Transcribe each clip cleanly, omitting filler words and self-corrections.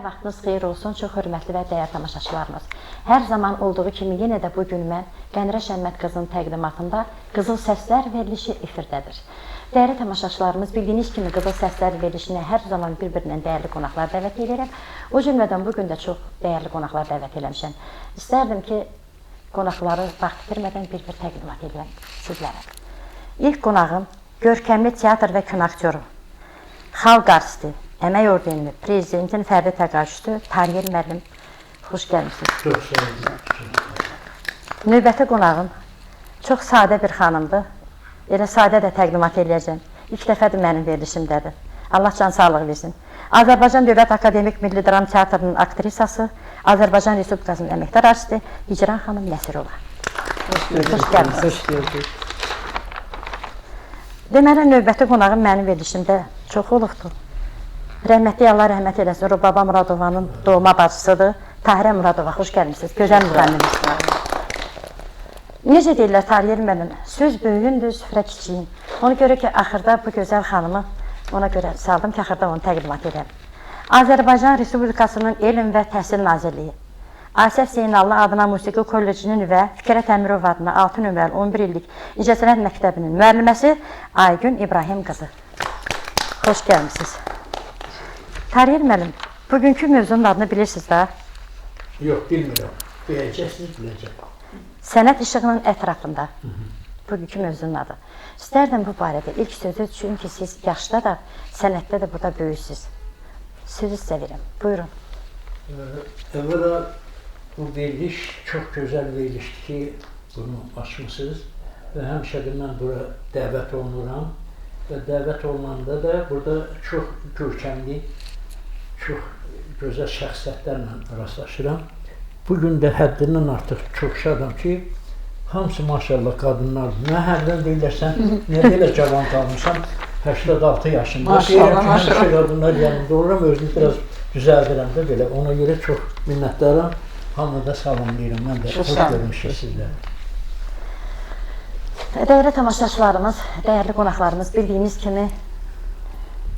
Hər vaxtınız xeyir olsun, çox hörmətli və dəyərli tamaşaçılarımız. Hər zaman olduğu kimi yenə də bugün mən Qənirə Şəmmət qızının təqdimatında Qızıl Səslər verilişi efirdədir. Dəyərli tamaşaçılarımız, bildiyiniz kimi Qızıl Səslər verilişinə hər zaman bir-birindən dəyərli qonaqlar dəvət edirəm. O cümlədən bugün də çox dəyərli qonaqlar dəvət eləmişəm. İstərdim ki, qonaqları vaxt itirmədən bir-bir təqdimat edirəm sizlərə. İlk qonağım görkəmli teatr və kino aktyoru, xalq artisti, Əmək Ordenli, Prezidentin fərdi təqaüdçüsü Tariyel müəllim, xoş gəlmişsiniz. Çox sağ olun. Növbəti qonağım çox sadə bir xanımdır. Elə sadə də təqdimat eləyəcəm. İlk dəfədir mənim verilişimdədir. Allah can sağlıq versin. Azərbaycan Dövlət Akademik Milli Dram Teatrının aktrisası, Azərbaycan Respublikasının əməkdar artisti Hicran xanım Nəsirova. Xoş gəlmişsiniz. Deməli, növbəti qonağım mənim verilişimdə çox olubdur. Rəhmətli Allah rəhmət eləsin, Rubaba Muradovanın doğma bacısıdır. Tahirə Muradova, xoş gəlmişsiniz. Gözəl müğənnimiz. Necə deyirlər Tariyel müəllim, söz böyüyündür, süfrə kiçiyin. Ona görə ki, axırda bu gözəl xanımı ona görə saldım ki, axırda onu təqdimat edəm. Azərbaycan Respublikasının Elm və Təhsil Nazirliyi, Asəf Zeynallı adına Musiqi Kollecinin və Fikrət Əmirov adına 6 nömrəli 11 illik İncəsənət Məktəbinin müəlliməsi Aygün İbrahim qızı. Xoş gəlmişsiniz. Tariyel müəllim, bugünkü mövzunun adını bilirsiniz də? Yox, bilmirəm. Biləcəksiniz, biləcəm. Sənət işığının ətrafında. Bugünkü mövzunun adı. İstərdim bu barədə ilk sözü, çünki siz yaşda da, sənətdə də burada böyüksünüz. Sözü sizə verim. Buyurun. Əvvəla bu veriliş çox gözəl verilişdir ki, bunu açmışsınız və həmişə də mən bura dəvət olunuram və dəvət olunanda da burada çox görkəmli, çox gözəl şəxsiyyətlərlə rastlaşıram. Bugün də həddindən artıq çox şadam ki, hamısı maşallah qadınlardır. Mən hərdən deyirlərsən, niyə belə cavan qalmışam, 86 yaşında. Deyirəm ki, həmişə qadınlar yanımda oluram, özünü biraz düzəldirəm də belə. Ona görə çox minnətdaram, hamını da salamlayıram. Mən də xoş görmüşəm sizləri. Dəyərli tamaşaçılarımız, dəyərli qonaqlarımız, bildiyiniz kimi,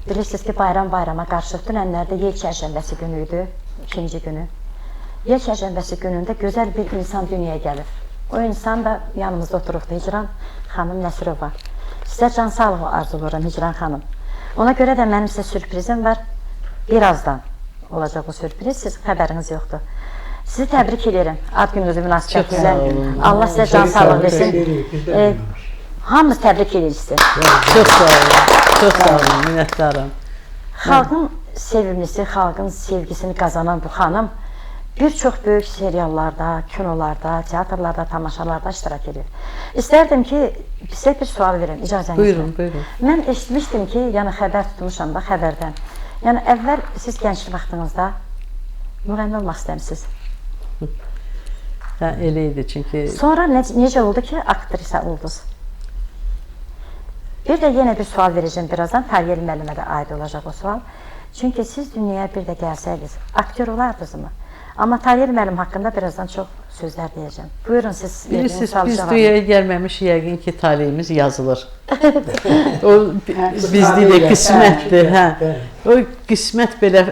bilirsiniz ki, bayrama qarşı dünənlərdə Yel çərşənbəsi günü idi, ikinci günü. Yel çərşənbəsi günündə gözəl bir insan dünyaya gəlir. O insan da yanımızda oturubdu, Hicran xanım Nəsirova. Sizə can sağlığı arzuluram, Hicran xanım. Ona görə də mənim sizə sürprizim var. Birazdan olacaq o sürpriz, sizin xəbəriniz yoxdur. Sizi təbrik edirəm, ad gününüzü münasibətilə. Allah sizə can sağlığı versin. Hamımız təbrik edirik sizi. Çox sağ olun, çox sağ olun, minnətdaram. Xalqın sevimlisi, xalqın sevgisini qazanan bu xanım bir çox böyük seriallarda, kinolarda, teatrlarda, tamaşalarda iştirak edir. İstərdim ki, sizə bir sual verim, icazənizlə. Buyurun, buyurun. Mən eşitmişdim ki, yəni xəbər tutmuşam da xəbərdən. Yəni əvvəl siz gənclik vaxtınızda müğənni olmaq istəmişsiniz. Hə, elə idi çünki... Sonra necə oldu ki, aktrisa oldunuz? Bir də yenə bir sual verəcəm birazdan, Tariyel müəllimə də aid olacaq o sual. Çünki siz dünyaya bir də gəlsəydiniz, aktyor olardınız mı? Amma Tariyel müəllim haqqında birazdan çox sözlər deyəcəm. Buyurun siz. Bilirsiniz, biz dünyaya gəlməmiş yəqin ki, taleyimiz yazılır. O bizdə də qismətdir. O qismət belə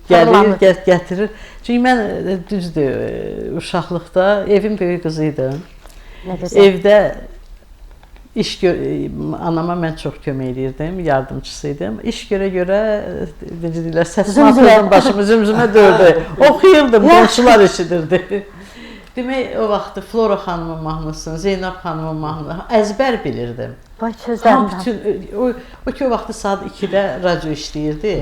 gəlir, gətirir. Çünki mən düzdür, uşaqlıqda evin böyük qızıydım. Evdə anama mən çox kömək edirdim, yardımçısıydım. İş görə, necə deyirlər, səsim atırdım, başımı zümzümə dördü. Oxuyurdum, qonşular eşidirdi. Demək, o vaxtı Flora xanımın mahnısını, Zeynab xanımın mahnısını əzbər bilirdim. Vay, sözlərimdən. O ki, o vaxtı saat 2-də radio işləyirdi,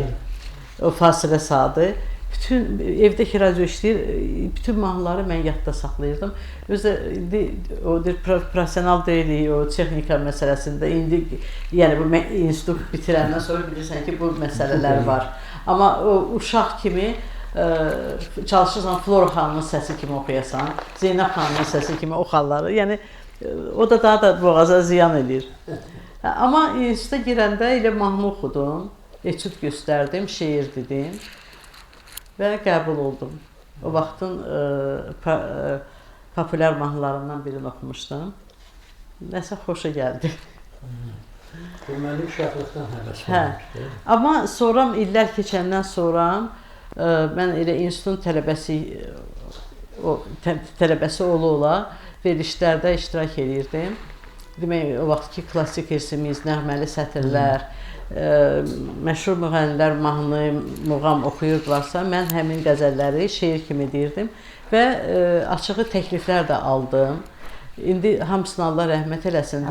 o fasilə saatı. Bütün evdəki radio işləyir, bütün mahnıları mən yadda saxlayırdım. Özdə o profesional deyilik, o texnika məsələsində. İndi, yəni bu institut bitirəndən sonra bilirsən ki, bu məsələlər var. Amma o uşaq kimi çalışırsan, Flora xanımın səsi kimi oxuyasan, Zeynab xanımın səsi kimi oxalları. Yəni, o da daha da boğaza ziyan edir. Amma instituta girəndə elə mahnı oxudum, etüd göstərdim, şeir dedim. Və qəbul oldum. O vaxtın populyar mahnılarından birini oxumuşdum. Nəsə xoşa gəldi. Deməli, uşaqlıqdan həvəs olmuşdu. Amma sonra, illər keçəndən sonra mən elə institutun tələbəsi ola verilişlərdə iştirak edirdim. Demək, o vaxtki klassik irsimiz, nəğməli sətirlər, məşhur müğənnilər mahnı, muğam oxuyurdularsa, mən həmin qəzəlləri şeir kimi deyirdim və açığı təkliflər də aldım. İndi hamısına Allah rəhmət eləsin.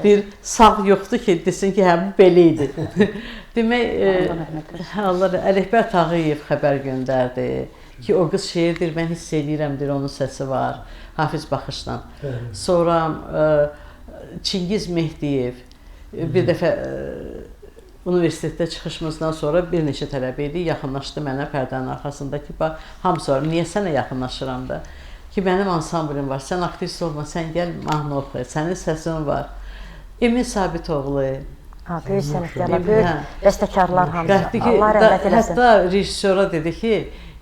Bir sağ yoxdur ki, desin ki, hə, bu belə idi. Demək, Allah Ələkbər Tağıyev xəbər göndərdi ki, o qız şeirdir, mən hiss edirəmdir, onun səsi var, Hafiz Baxışla. Sonra Çingiz Mehdiyev bir dəfə universitetdə çıxışımızdan sonra bir neçə tələbə idi, yaxınlaşdı mənə pərdənin arxasında ki, hamısı var, niyə sənə yaxınlaşıram da? Ki, mənim ansamblim var, sən aktrist olma, sən gəl mahnı oxu, sənin səsin var. Emin Sabitoğlu. Böyük sənətkarlar, böyük bəstəkarlar hamısı. Allah rəhmət eləsin. Hətta rejissora dedi ki,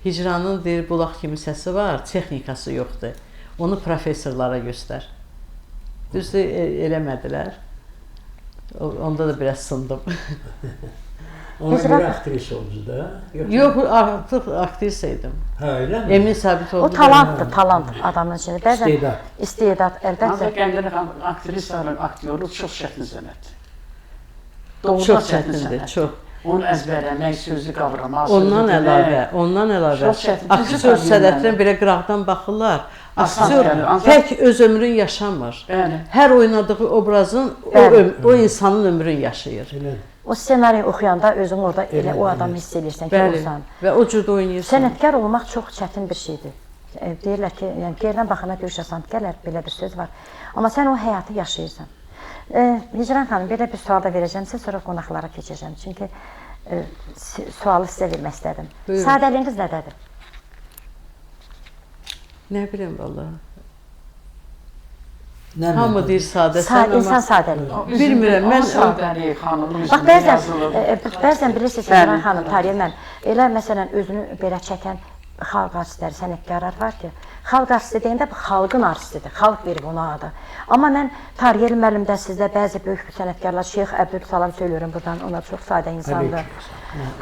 Hicranın deyir, bulaq kimi səsi var, texnikası yoxdur. Onu professorlara göstər. Düzdür, eləmədilər. Onda da biraz sındım. Ona görə aktrisa oldu da? Yox, artıq aktrisa idim. Hə, elə mi? Emin Sabitoğlu. O talantdır, talant adamın içində. Bəzən istedad, əlbəttə. Ancaq Gəncəlik aktrisaların, aktyorluq çox çətin sənətdir. Çox çətindir, çox. Onu əzbərləmək, sözü qavramaq, ondan əlavə, aktyor sənətinə belə qıraqdan baxırlar. Aktyor tək öz ömrün yaşamır. Hər oynadığı obrazın o insanın ömrün yaşayır. O ssenari oxuyanda özün orada elə o adamı hiss edirsən ki, olsan. Və o cürdə oynayırsan. Sənətkar olmaq çox çətin bir şeydir. Deyirlər ki, yəni geridən baxana görüşə santkərlər, belə bir söz var. Amma sən o həyatı yaşayırsan. Hicran xanım, belə bir sual da verəcəm sizə, sonra qonaqlara keçəcəm. Çünki sualı sizə vermək istədim. Sadəliyiniz nədədir? Nə biləm, vallahi. Hamı deyir sadəsən, İnsan sadəliyi. Bilmirəm, mən sadəliyi xanımın üzrində yazılır. Bəzən bilirsiniz, Hicran xanım, tariyə mən, elə məsələn, özünü belə çəkən xalq artistləri, sənətkarlar var ki, xalq artisti deyəndə bu xalqın artistidir, xalq verib ona adı. Amma mən Tariyel müəllimdə sizdə bəzi böyük sənətkarlar, Şeyx Əbdülsalam söylüyorum buradan, ona çox sadə insandır.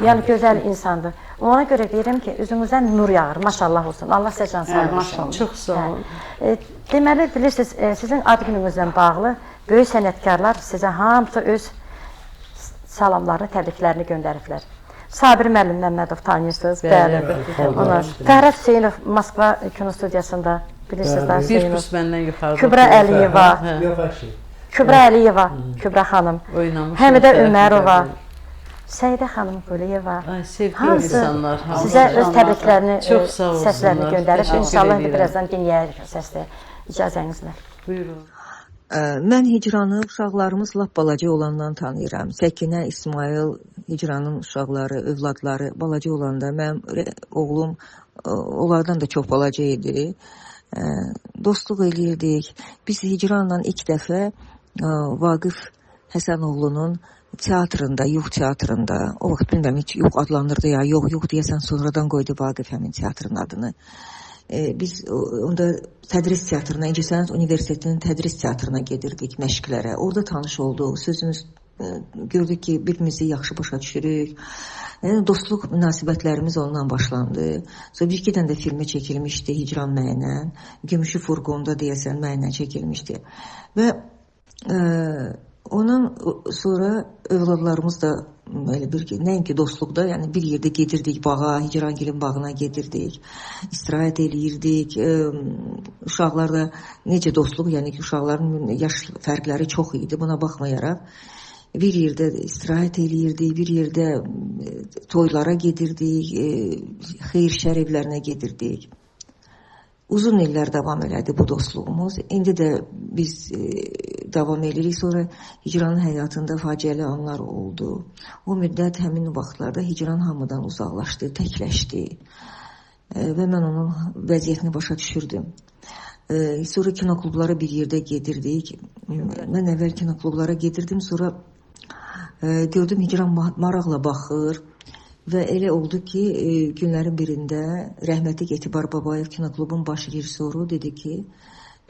Yəni gözəl insandır. Ona görə deyirəm ki, üzünüzdən nur yağır, maşallah olsun. Allah sizə can sağlığı olsun. Çox sağ olun. Deməli, bilirsiniz, sizin ad gününüzlə bağlı böyük sənətkarlar sizə hamısı öz salamlarını, təbriklərini göndəriblər. Sabir müəllim Məmmədov tanıyırsınız. Bəli. Fərhad Hüseynov Moskva kino studiyasında bilirsiniz də Bir kurs məndən yuxarıda. Kübra Əliyeva. Kübra Əliyeva, Kübra xanım. Həmidə Ömərova. Səidə xanım Quliyeva. Sevgili insanlar. Sizə öz təbriklərini, səslərini göndərib. İnşallah birazdan dinləyərik səslə. İcazənizlə. Buyurun. Mən Hicranı uşaqlarımız lap balaca olandan tanıyıram. Səkinə, İsmail, Hicranın uşaqları, övladları balaca olanda mənim oğlum onlardan da çox balaca idi. Dostluq eləyirdik. Biz Hicranla ilk dəfə Vaqif Həsənoğlunun teatrında, Yux teatrında, o vaxt bilmirəm heç Yux adlandırdı ya, yox deyəsən sonradan qoydu Vaqif həmin teatrın adını. Biz onda tədris teatrına, İncəsənət Universitetinin tədris teatrına gedirdik məşqlərə. Orada tanış olduq, sözümüz gördük ki, bir-birimizi yaxşı başa düşürük. Yəni, dostluq münasibətlərimiz ondan başlandı. Sonra bir-iki dənə də filmi çəkilmişdi Hicran mənlə. Gümüşü furqonda deyəsən mənlə çəkilmişdi. Və ondan sonra övladlarımız da nəinki dostluqda, yəni bir yerdə gedirdik bağa, Hicrangilin bağına gedirdik, istirahət eləyirdik. Uşaqlar da necə dostluq, yəni ki, uşaqların yaş fərqləri çox idi. Buna baxmayaraq bir yerdə istirahət eləyirdik, bir yerdə toylara gedirdik, xeyir şər evlərinə gedirdik. Uzun illər davam elədi bu dostluğumuz. İndi də biz davam edirik. Sonra Hicranın həyatında faciəli anlar oldu. O müddət həmin vaxtlarda Hicran hamıdan uzaqlaşdı, təkləşdi. Və mən onun vəziyyətini başa düşürdüm. Sonra kinoklublara bir yerdə gedirdik. Mən əvvəl kinoklublara gedirdim. Sonra gördüm Hicran maraqla baxır. Və elə oldu ki, günlərin birində rəhmətli Etibar Babayev kinoklubun baş rejissoru dedi ki,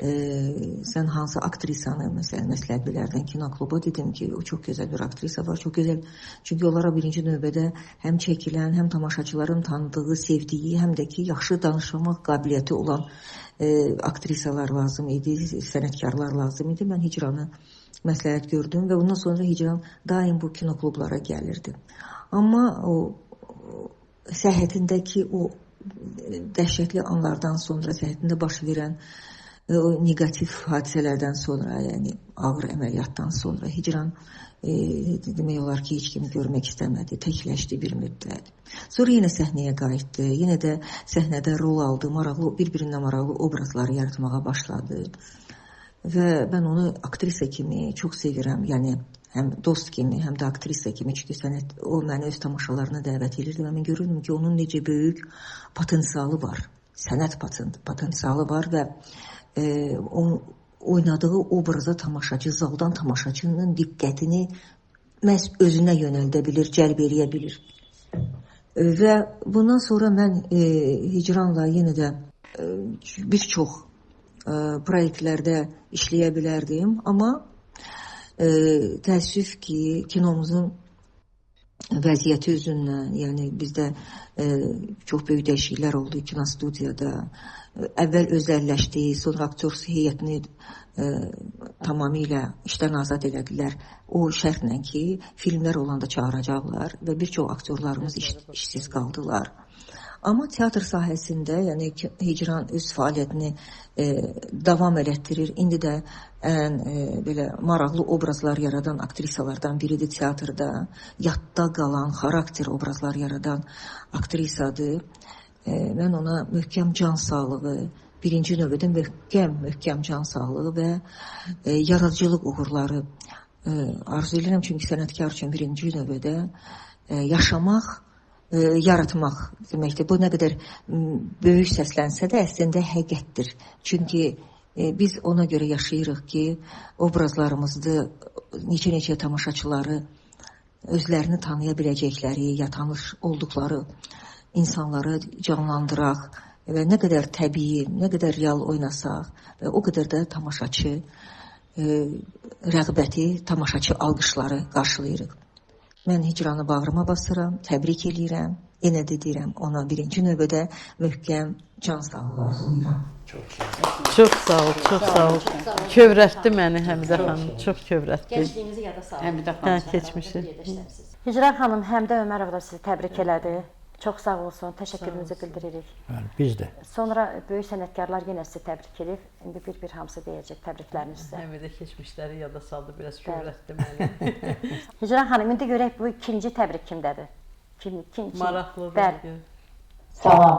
sən hansı aktrisanı məsələn məsləhət bilərdin kinokluba? Dedim ki, o çox gözəl bir aktrisa var, çox gözəl. Çünki onlara birinci növbədə həm çəkilən, həm tamaşaçıların tanıdığı, sevdiyi, həm də ki, yaxşı danışmaq qabiliyyəti olan aktrisalar lazım idi, sənətkarlar lazım idi. Mən Hicranı məsləhət gördüm və ondan sonra Hicran daim bu kinoklublara gəlirdi. Amma o səhhətindəki o dəhşətli anlardan sonra, səhhətində baş verən o negativ hadisələrdən sonra, yəni ağır əməliyyatdan sonra Hicran demək olar ki, heç kimi görmək istəmədi, təkləşdi bir müddət. Sonra yenə səhnəyə qayıtdı, yenə də səhnədə rol aldı, bir-birindən maraqlı obrazlar yaratmağa başladı. Və mən onu aktrisa kimi çox sevirəm, yəni həm dost kimi, həm də aktrisa kimi, çünki o məni öz tamaşalarına dəvət edirdi və mən görürdüm ki, onun necə böyük potensialı var, sənət potensialı var və oynadığı obraza tamaşaçı, zaldan tamaşaçının diqqətini məhz özünə yönəldə bilir, cəlb eləyə bilir. Və bundan sonra mən Hicranla yenə də bir çox proyektlərdə işləyə bilərdim, amma təəssüf ki, kinomuzun vəziyyəti üzündən, yəni bizdə çox böyük dəyişikliklər oldu kinostudiyada. Əvvəl özəlləşdi, sonra aktyor heyətini tamamilə işdən azad elədilər. O şərtlə ki, filmlər olanda çağıracaqlar və bir çox aktyorlarımız işsiz qaldılar. Amma teatr sahəsində, yəni Hicran öz fəaliyyətini davam elətdirir. İndi də ən belə maraqlı obrazlar yaradan aktrisalardan biridir teatrda. Yadda qalan, xarakter obrazlar yaradan aktrisadır. Mən ona möhkəm can sağlığı, birinci növbədə möhkəm can sağlığı və yaradıcılıq uğurları arzu edirəm. Çünki sənətkar üçün birinci növbədə yaşamaq, yaratmaq deməkdir. Bu nə qədər böyük səslənsə də əslində həqiqətdir. Çünki biz ona görə yaşayırıq ki, obrazlarımızda neçə tamaşaçıları özlərini tanıya biləcəkləri, ya tanış olduqları insanları canlandıraq və nə qədər təbii, nə qədər real oynasaq və o qədər də tamaşaçı rəğbəti, tamaşaçı alqışları qarşılayırıq. Mən Hicranı bağrıma basıram, təbrik eləyirəm, yenə də deyirəm ona birinci növbədə möhkəm can sağlığı arzulayıram. Çox sağ ol, çox sağ ol. Kövrətdi məni Həmidə xanım, çox kövrətdi. Gəncliyinizi yada salın. Həmidə xanım. Keçmişi. Hicran xanım, Həmidə Ömərov da sizi təbrik elədi. Çox sağ olsun, təşəkkürümüzü bildiririk. Biz də. Sonra böyük sənətkarlar yenə sizi təbrik edib. İndi bir hamısı deyəcək təbriklərini sizə. Həmidə keçmişləri yada saldı, biraz kövrətdi məni. Hicran xanım, indi görək bu ikinci təbrik kimdədir? Maraqlıdır. Bəli. Salam.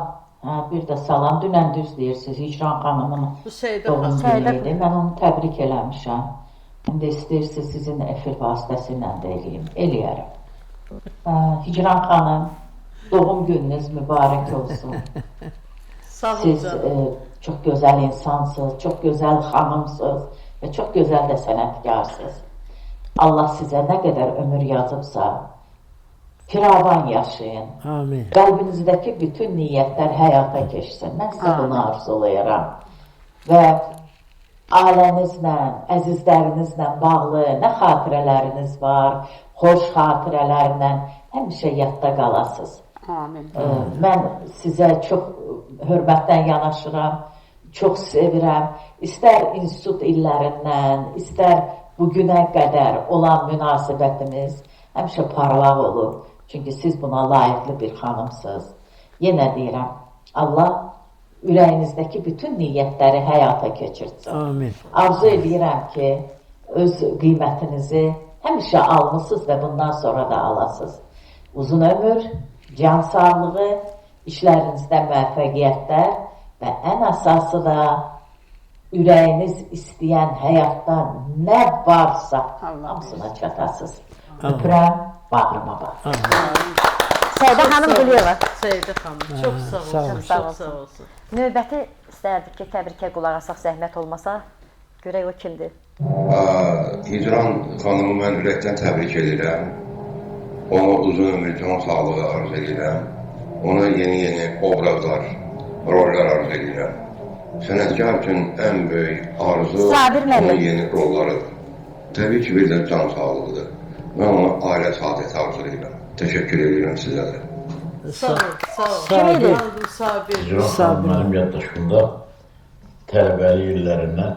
Bir də salam. Dünən düz deyirsiniz, Hicran xanımın doğum günüydü. Mən onu təbrik eləmişəm. İndi istəyirsiniz sizin efir vasitəsilə də eləyim. Eləyərəm. Hicran xanım, doğum gününüz mübarək olsun. Sağ olun. Siz çox gözəl insansınız, çox gözəl xanımsınız və çox gözəl də sənətkarsınız. Allah sizə nə qədər ömür yazıbsa, firavan yaşayın. Amin. Qəlbinizdəki bütün niyyətlər həyata keçsin. Mən sizə bunu arzulayıram. Və ailənizlə, əzizlərinizlə bağlı nə xatirələriniz var, xoş xatirələrlə həmişə yadda qalasınız. Amin. Mən sizə çox hörmətdən yanaşıram, çox sevirəm. İstər institut illərindən, istər bugünə qədər olan münasibətimiz həmişə parlaq olur. Çünki siz buna layiqli bir xanımsınız. Yenə deyirəm, Allah ürəyinizdəki bütün niyyətləri həyata keçirsin. Amin. Arzu edirəm ki, öz qiymətinizi həmişə almısınız və bundan sonra da alasınız. Uzun ömür, can sağlığı, işlərinizdə müvəffəqiyyətlər və ən əsası da ürəyiniz istəyən həyatda nə varsa hamısına çatasınız. Öpürəm, bağrıma bax. Səidə xanım Quliyeva. Səidə xanım, çox sağ olsun, çox sağ olsun. Növbəti istərdik ki, təbrikə qulaq asaq, zəhmət olmasa, görək o kimdir? Hicran xanımı mən ürəkdən təbrik edirəm. Ona uzun ömür, can sağlığı arzu edirəm. Ona yeni obrazlar, roller arzu edirəm. sənətkar üçün ən böyük arzu Sabir müəllim. onun yeni rollarıdır. Təbii ki, bir də can sağlığıdır. Mən ona ailə saadəti arzulayıram. Təşəkkür edirəm sizə də. Sağ ol, sağ ol. Kim idi? Sabir. İcra xanım mənim yaddaşımda tələbəli illərindən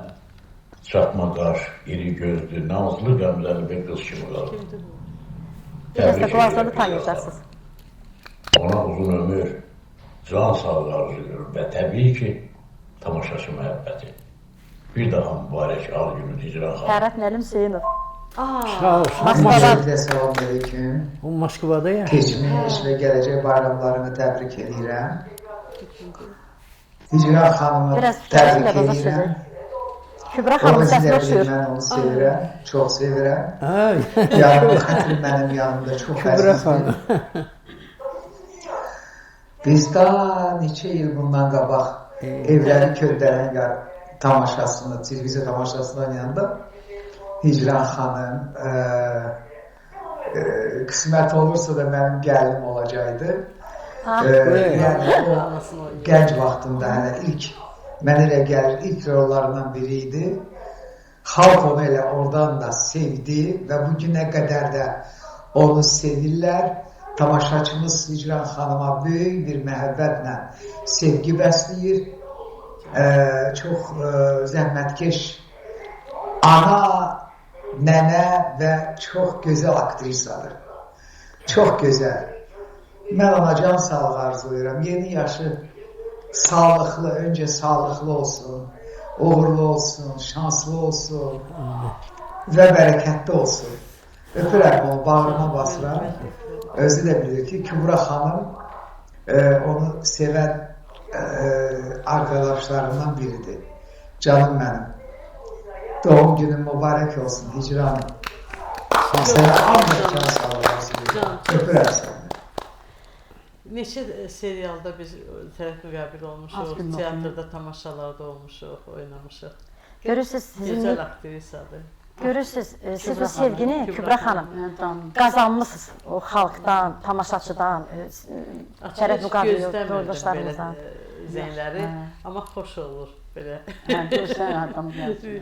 çatma qaş, iri gözlü, nazlı, qəmzəli bir qız kimi qaldı. Biraz da Təbrik qulaqlarını edirəm tanıyacaqsınız. Ona uzun ömür, can sağlığı arzulayıyorum və təbii ki, tamaşaçı məhəbbəti. Bir daha mübarək al günü İcra xanım. Fərhat müəllim Hüseynov. Sağ olsun. Moskvadan. Sizə selamünaleyküm. O Moskvada ya. Keçmiş və gələcək bayramlarını təbrik edirəm. Hicra xanımı Biraz təbrik fikirləşin də baza edirəm. sözü. Kübra O xanım bizi səsini də bilir, oxşuyur. mən onu sevirəm, çox sevirəm. Ay. Yanımda xətrim mənim yanımda çox Kübra əzizdir. xanım. Biz daha neçə il bundan qabaq evləri köndələn tamaşasını, televiziya tamaşasını oynayanda Hicran xanım qismət olursa da mənim gəlim olacaqdı. Yəni o gənc vaxtında hələ mən elə gəlir, ilk rollarından biri idi. Xalq onu elə oradan da sevdi və bugünə qədər də onu sevirlər. Tamaşaçımız Hicran xanıma böyük bir məhəbbətlə sevgi bəsləyir. Çox zəhmətkeş ana, nənə və çox gözəl aktrisadır. Çox gözəl. Mən ona can sağlığı arzulayıram. Yeni yaşı sağlıqlı, öncə sağlıqlı olsun, uğurlu olsun, şanslı olsun və bərəkətli olsun. Öpürəm onu, bağrıma basıram. Özü də bilir ki, Kübra xanım onu sevən arkadaşlarından biridir. Canım mənim. Doğum günün mübarək olsun Hicranım. Sənə ancaq can sağlığı arzulayıram. Öpürəm səni. Neçə serialda biz tərəf müqabil olmuşuq, teatrda, tamaşalarda olmuşuq, oynamışıq. Görürsüz sizin Gözəl aktrisadır. Görürsüz siz o sevgini Kübra xanım qazanmısınız o xalqdan, tamaşaçıdan, tərəf müqabil yoldaşlarınızdan. Zeynləri, amma xoş olur belə. Gözəl adam gəlsin.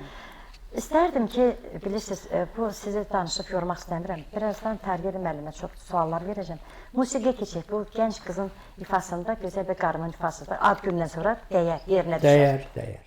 İstərdim ki, bilirsiniz, bu sizi danışıb yormaq istəmirəm. Birazdan Tərgeli müəllimə çox suallar verəcəm. Musiqiyə keçək. Bu gənc qızın ifasında, gözəl bir qarının ifasında ad gündən sonra dəyər, yerinə düşər. Dəyər, dəyər.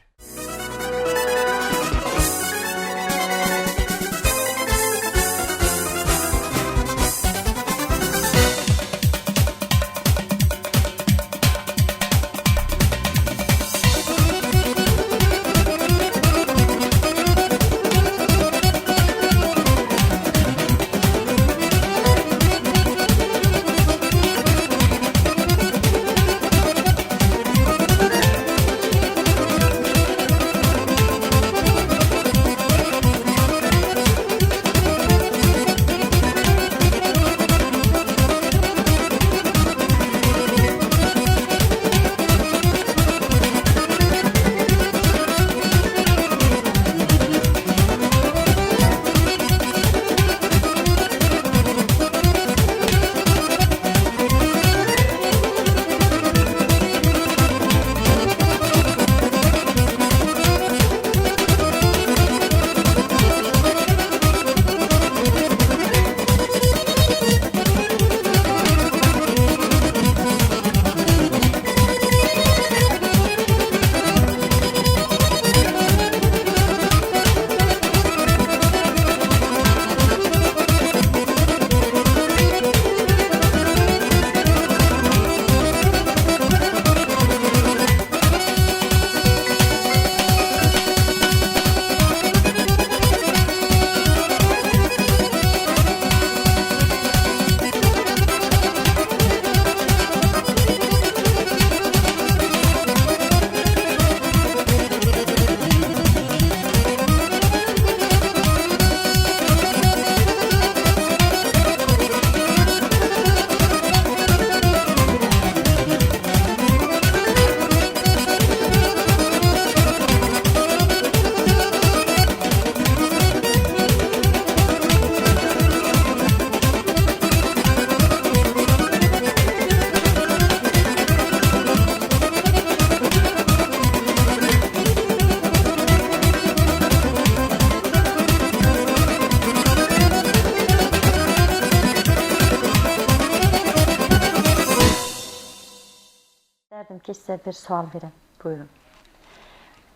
ki, sizə bir sual verim. Buyurun.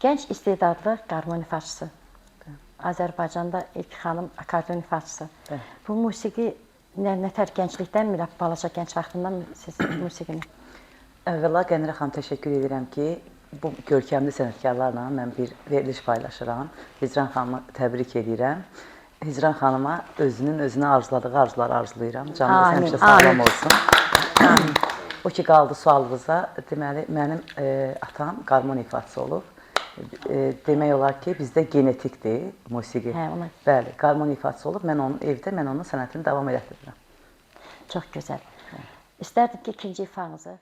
Gənc istedadlı qarmon ifaçısı. Azərbaycanda ilk xanım akordeon ifaçısı. Bu musiqi nətər gənclikdən mi, balaca gənc vaxtından siz musiqini? Əvvəla Qənirə xanım təşəkkür edirəm ki, bu görkəmli sənətkarlarla mən bir veriliş paylaşıram. Hicran xanımı təbrik edirəm. Hicran xanıma özünə arzuladığı arzuları arzulayıram. Canınız həmişə sağlam olsun. O ki, qaldı sualınıza, deməli, mənim atam qarmon ifaçısı olub. Demək olar ki, bizdə genetikdir musiqi. Bəli, qarmon ifaçısı olub. Mən onun evdə, mən onun sənətini davam etdirirəm. Çox gözəl. İstərdim ki, ikinci ifanızı.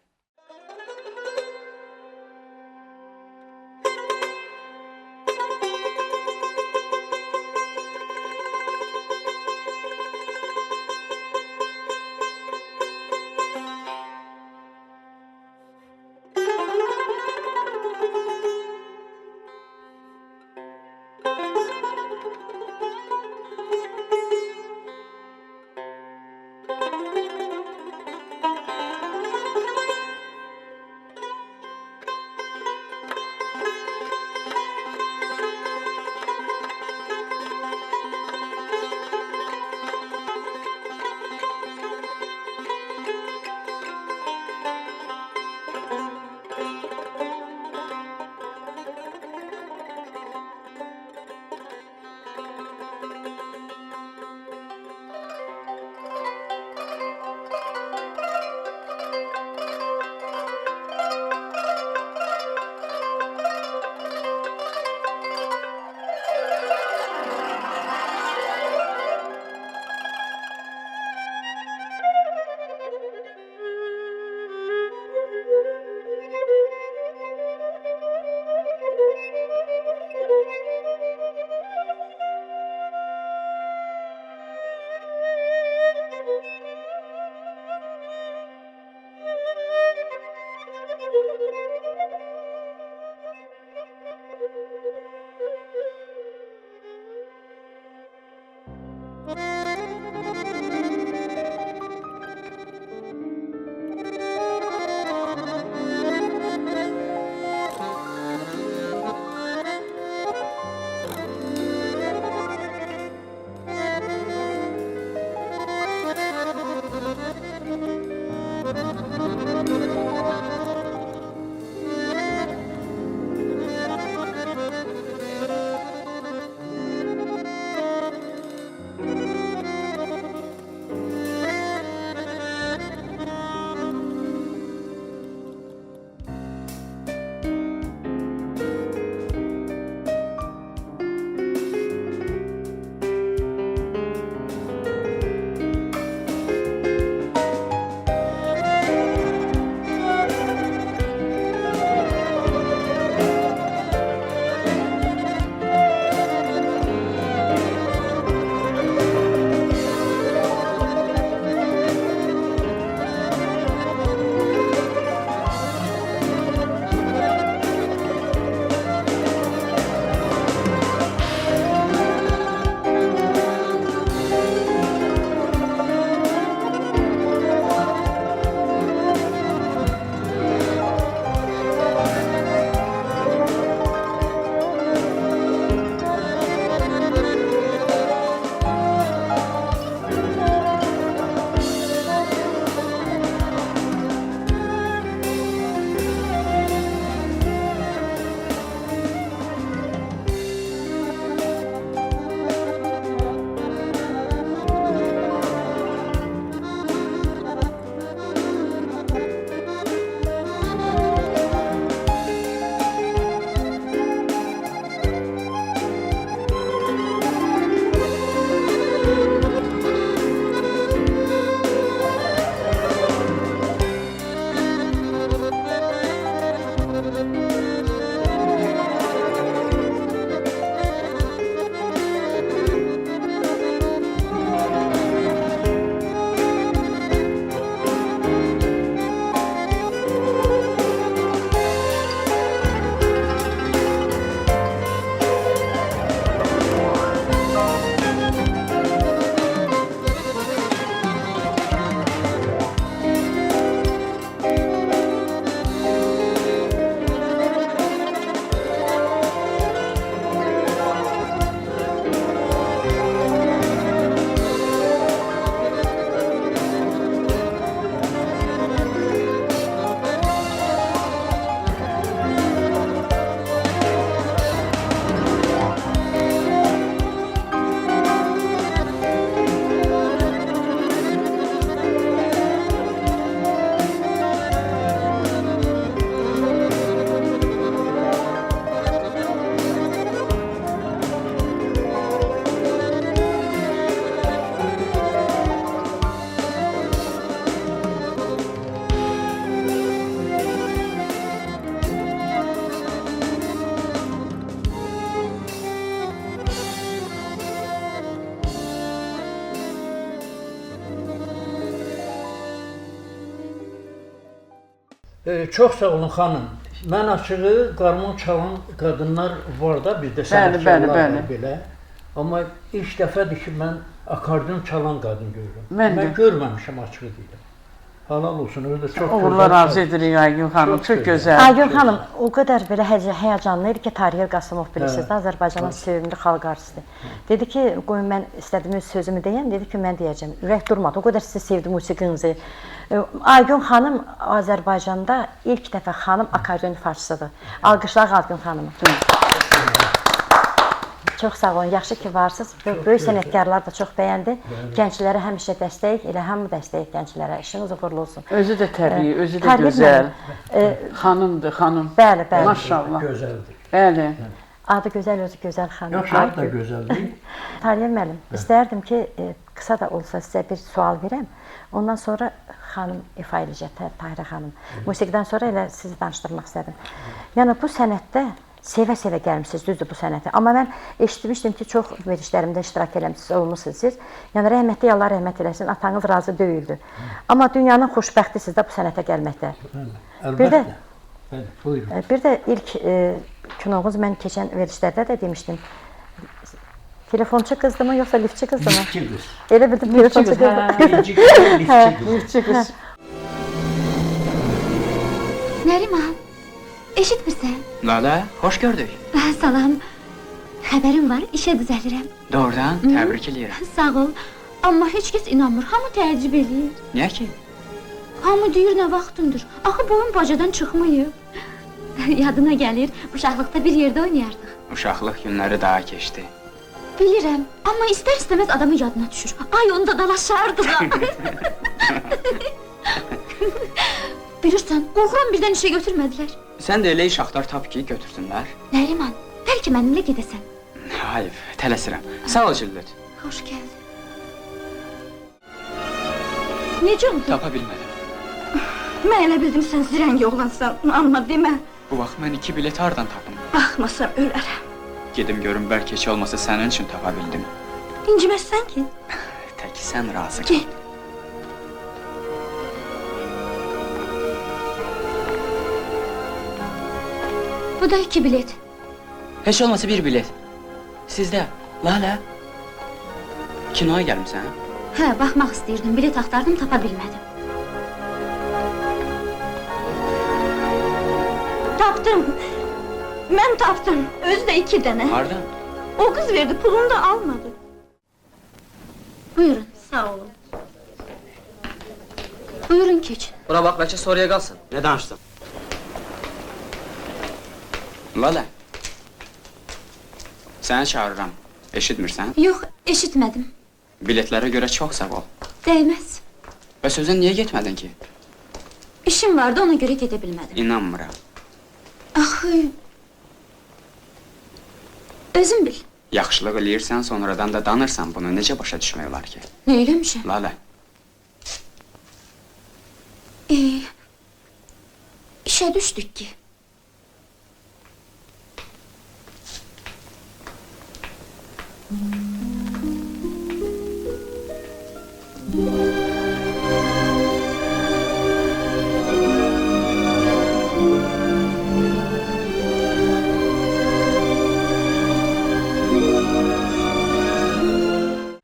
Çox sağ olun xanım. Mən açığı qarmon çalan qadınlar var da bizdə Bəli, sənətkarlar var bəli. belə. Amma ilk dəfədir ki, mən akordeon çalan qadın görürəm. Mən də. Mən görməmişəm açığı deyirəm. Halal olsun, özü də çox Allah razı edirik Aygün xanım, çox gözəl. Aygün xanım o qədər belə həyəcanlı idi ki, Taryer Qasımov bilirsiniz, Azərbaycanın sevimli xalq artisti. Dedi ki, qoyun mən istədiyim sözümü deyəm, dedi ki, mən deyəcəm. Ürək durmadı, o qədər sizi sevdi musiqinizi. Aygün xanım Azərbaycanda ilk dəfə xanım akordeon ifaçısıdır. Alqışlar Aygün xanımı. Çox sağ olun, yaxşı ki varsınız. Böyük sənətkarlar da çox bəyəndi. Gənclərə həmişə dəstək, elə hamı dəstək gənclərə. İşiniz uğurlu olsun. Özü də təbii, özü də gözəl. Xanımdır, xanım. Bəli, bəli. Maşallah. Gözəldir. Bəli. Adı gözəl, özü gözəl xanım. Yaxşı, adı da gözəldir. Tariyyə müəllim, istərdim ki, qısa da olsa sizə bir sual verəm. Ondan sonra xanım ifa edəcək, Tahirə xanım. Musiqidən sonra elə sizi danışdırmaq istədim. Yəni bu sənətdə sevə-sevə gəlmişsiniz, düzdür bu sənəti. Amma mən eşitmişdim ki, çox verilişlərimdə iştirak eləmişsiniz, olmuşsunuz siz. Yəni rəhmətli Allah rəhmət eləsin, atanız razı deyildi. Amma dünyanın xoşbəxtisiniz də bu sənətə gəlməkdə. Əlbəttə. Buyurun. Bir də ilk kinoğuz mən keçən verilişlərdə də demişdim. Telefonçu qızdımı yoxsa liftçi qızdımı? Liftçi qız. Elə bildim, telefonçu qızdım. Liftçi qız. Nəriman, eşitmirsən? Lala, hoş gördük. Salam, xəbərim var, işə düzəlirəm. Doğrudan, təbrik edirəm. Sağ ol, amma heç kəs inanmır, hamı təəccüb eləyir. Niyə ki? Hamı deyir, nə vaxtındır, axı boyun bacadan çıxmayıb. Yadına gəlir, uşaqlıqda bir yerdə oynayardıq. Uşaqlıq günləri daha keçdi. Bilirəm, amma istər-istəməz adamın yadına düşür. Ay, onda dalaşardıq. Bilirsən, qorxuram birdən işə götürmədilər. Sən də elə iş axtar tap ki, götürsünlər. Nəriman, bəlkə mənimlə gedəsən. Hayır, tələsirəm. Sağ ol Cillət. Xoş gəldin. Necə oldu? Tapa bilmədim. Mən elə bildim sən zirəngi oğlansan, amma demə. Bu vaxt mən 2 bilet hardan tapım? Baxmasam ölərəm. Gedim görüm, bəlkə heç olmasa sənin üçün tapa bildim. İnciməzsən ki? Tək sən razı qal. Get. Bu da 2 bilet. Heç olmasa 1 bilet. Sizdə, Lala. Kinoya gəlmişsən? Hə, baxmaq istəyirdim, bilet axtardım, tapa bilmədim. Tapdım. Mən tapdım, özü də 2 dənə. Hardan? O qız verdi, pulunu da almadı. Buyurun, sağ olun. Buyurun keç. Buna bax, bəlkə soruya qalsın. Nə danışdın? Lala. Səni çağırıram. Eşitmirsən? Yox, eşitmədim. Biletlərə görə çox sağ ol. Dəyməz. Bəs özün niyə getmədin ki? İşim vardı, ona görə gedə bilmədim. İnanmıram. Axı... Özün bil. Yaxşılıq eləyirsən, sonradan da danırsan bunu. Necə başa düşmək olar ki? Nə eləmişəm? Lala. İşə düşdük ki.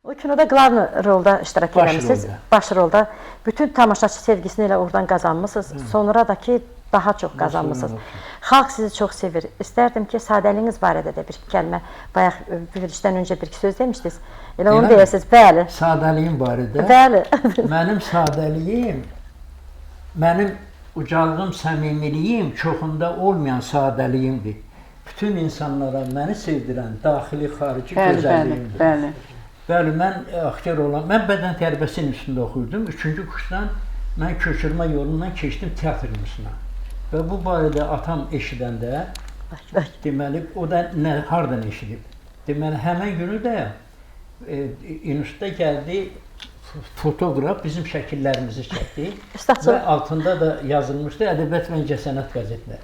O kinoda qlavni rolda iştirak eləmişsiniz. Baş rolda. Bütün tamaşaçı sevgisini elə oradan qazanmışsınız. Sonra da ki, daha çox qazanmışsınız. Xalq sizi çox sevir. İstərdim ki, sadəliyiniz barədə də bir kəlmə, bayaq verilişdən öncə bir söz demişdiniz. Elə onu deyəsiniz, bəli. Sadəliyim barədə. Bəli. Mənim sadəliyim, mənim ucalığım, səmimiliyim çoxunda olmayan sadəliyimdir. Bütün insanlara məni sevdirən daxili, xarici gözəlliyimdir. Bəli. Bəli, mən aktyor olan, mən bədən tərbiyəsinin üstündə oxuyurdum. 3-cü kursdan mən köçürmə yolundan keçdim teatr ünsünə. Və bu barədə atam eşidəndə, deməli, o da hardan eşidib? Deməli, həmən günü də institutda gəldi fotoqraf, bizim şəkillərimizi çəkdi və altında da yazılmışdı Ədəbiyyat və İncəsənət qəzetində.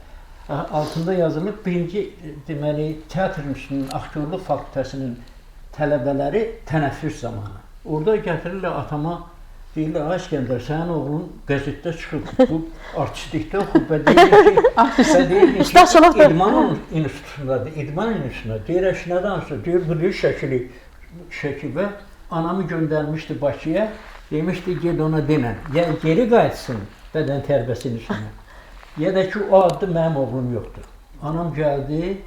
Altında yazılıb birinci, deməli, teatr ünsünün aktyorluq fakültəsinin tələbələri tənəffüs zamanı. Orada gətirirlər atama deyirlər, ay İskəndər, sənin oğlun qəzetdə çıxıb, bu artistlikdə oxub və deyirlər ki, İdman institutundadır, İdman institutunda. Deyirək, nə danışır? Deyir, bu deyir şəkil və anamı göndərmişdi Bakıya, demişdi, ged ona denən, ya geri qayıtsın bədən tərbiyəsinin üstünə, ya da ki, o adlı mənim oğlum yoxdur. Anam gəldi,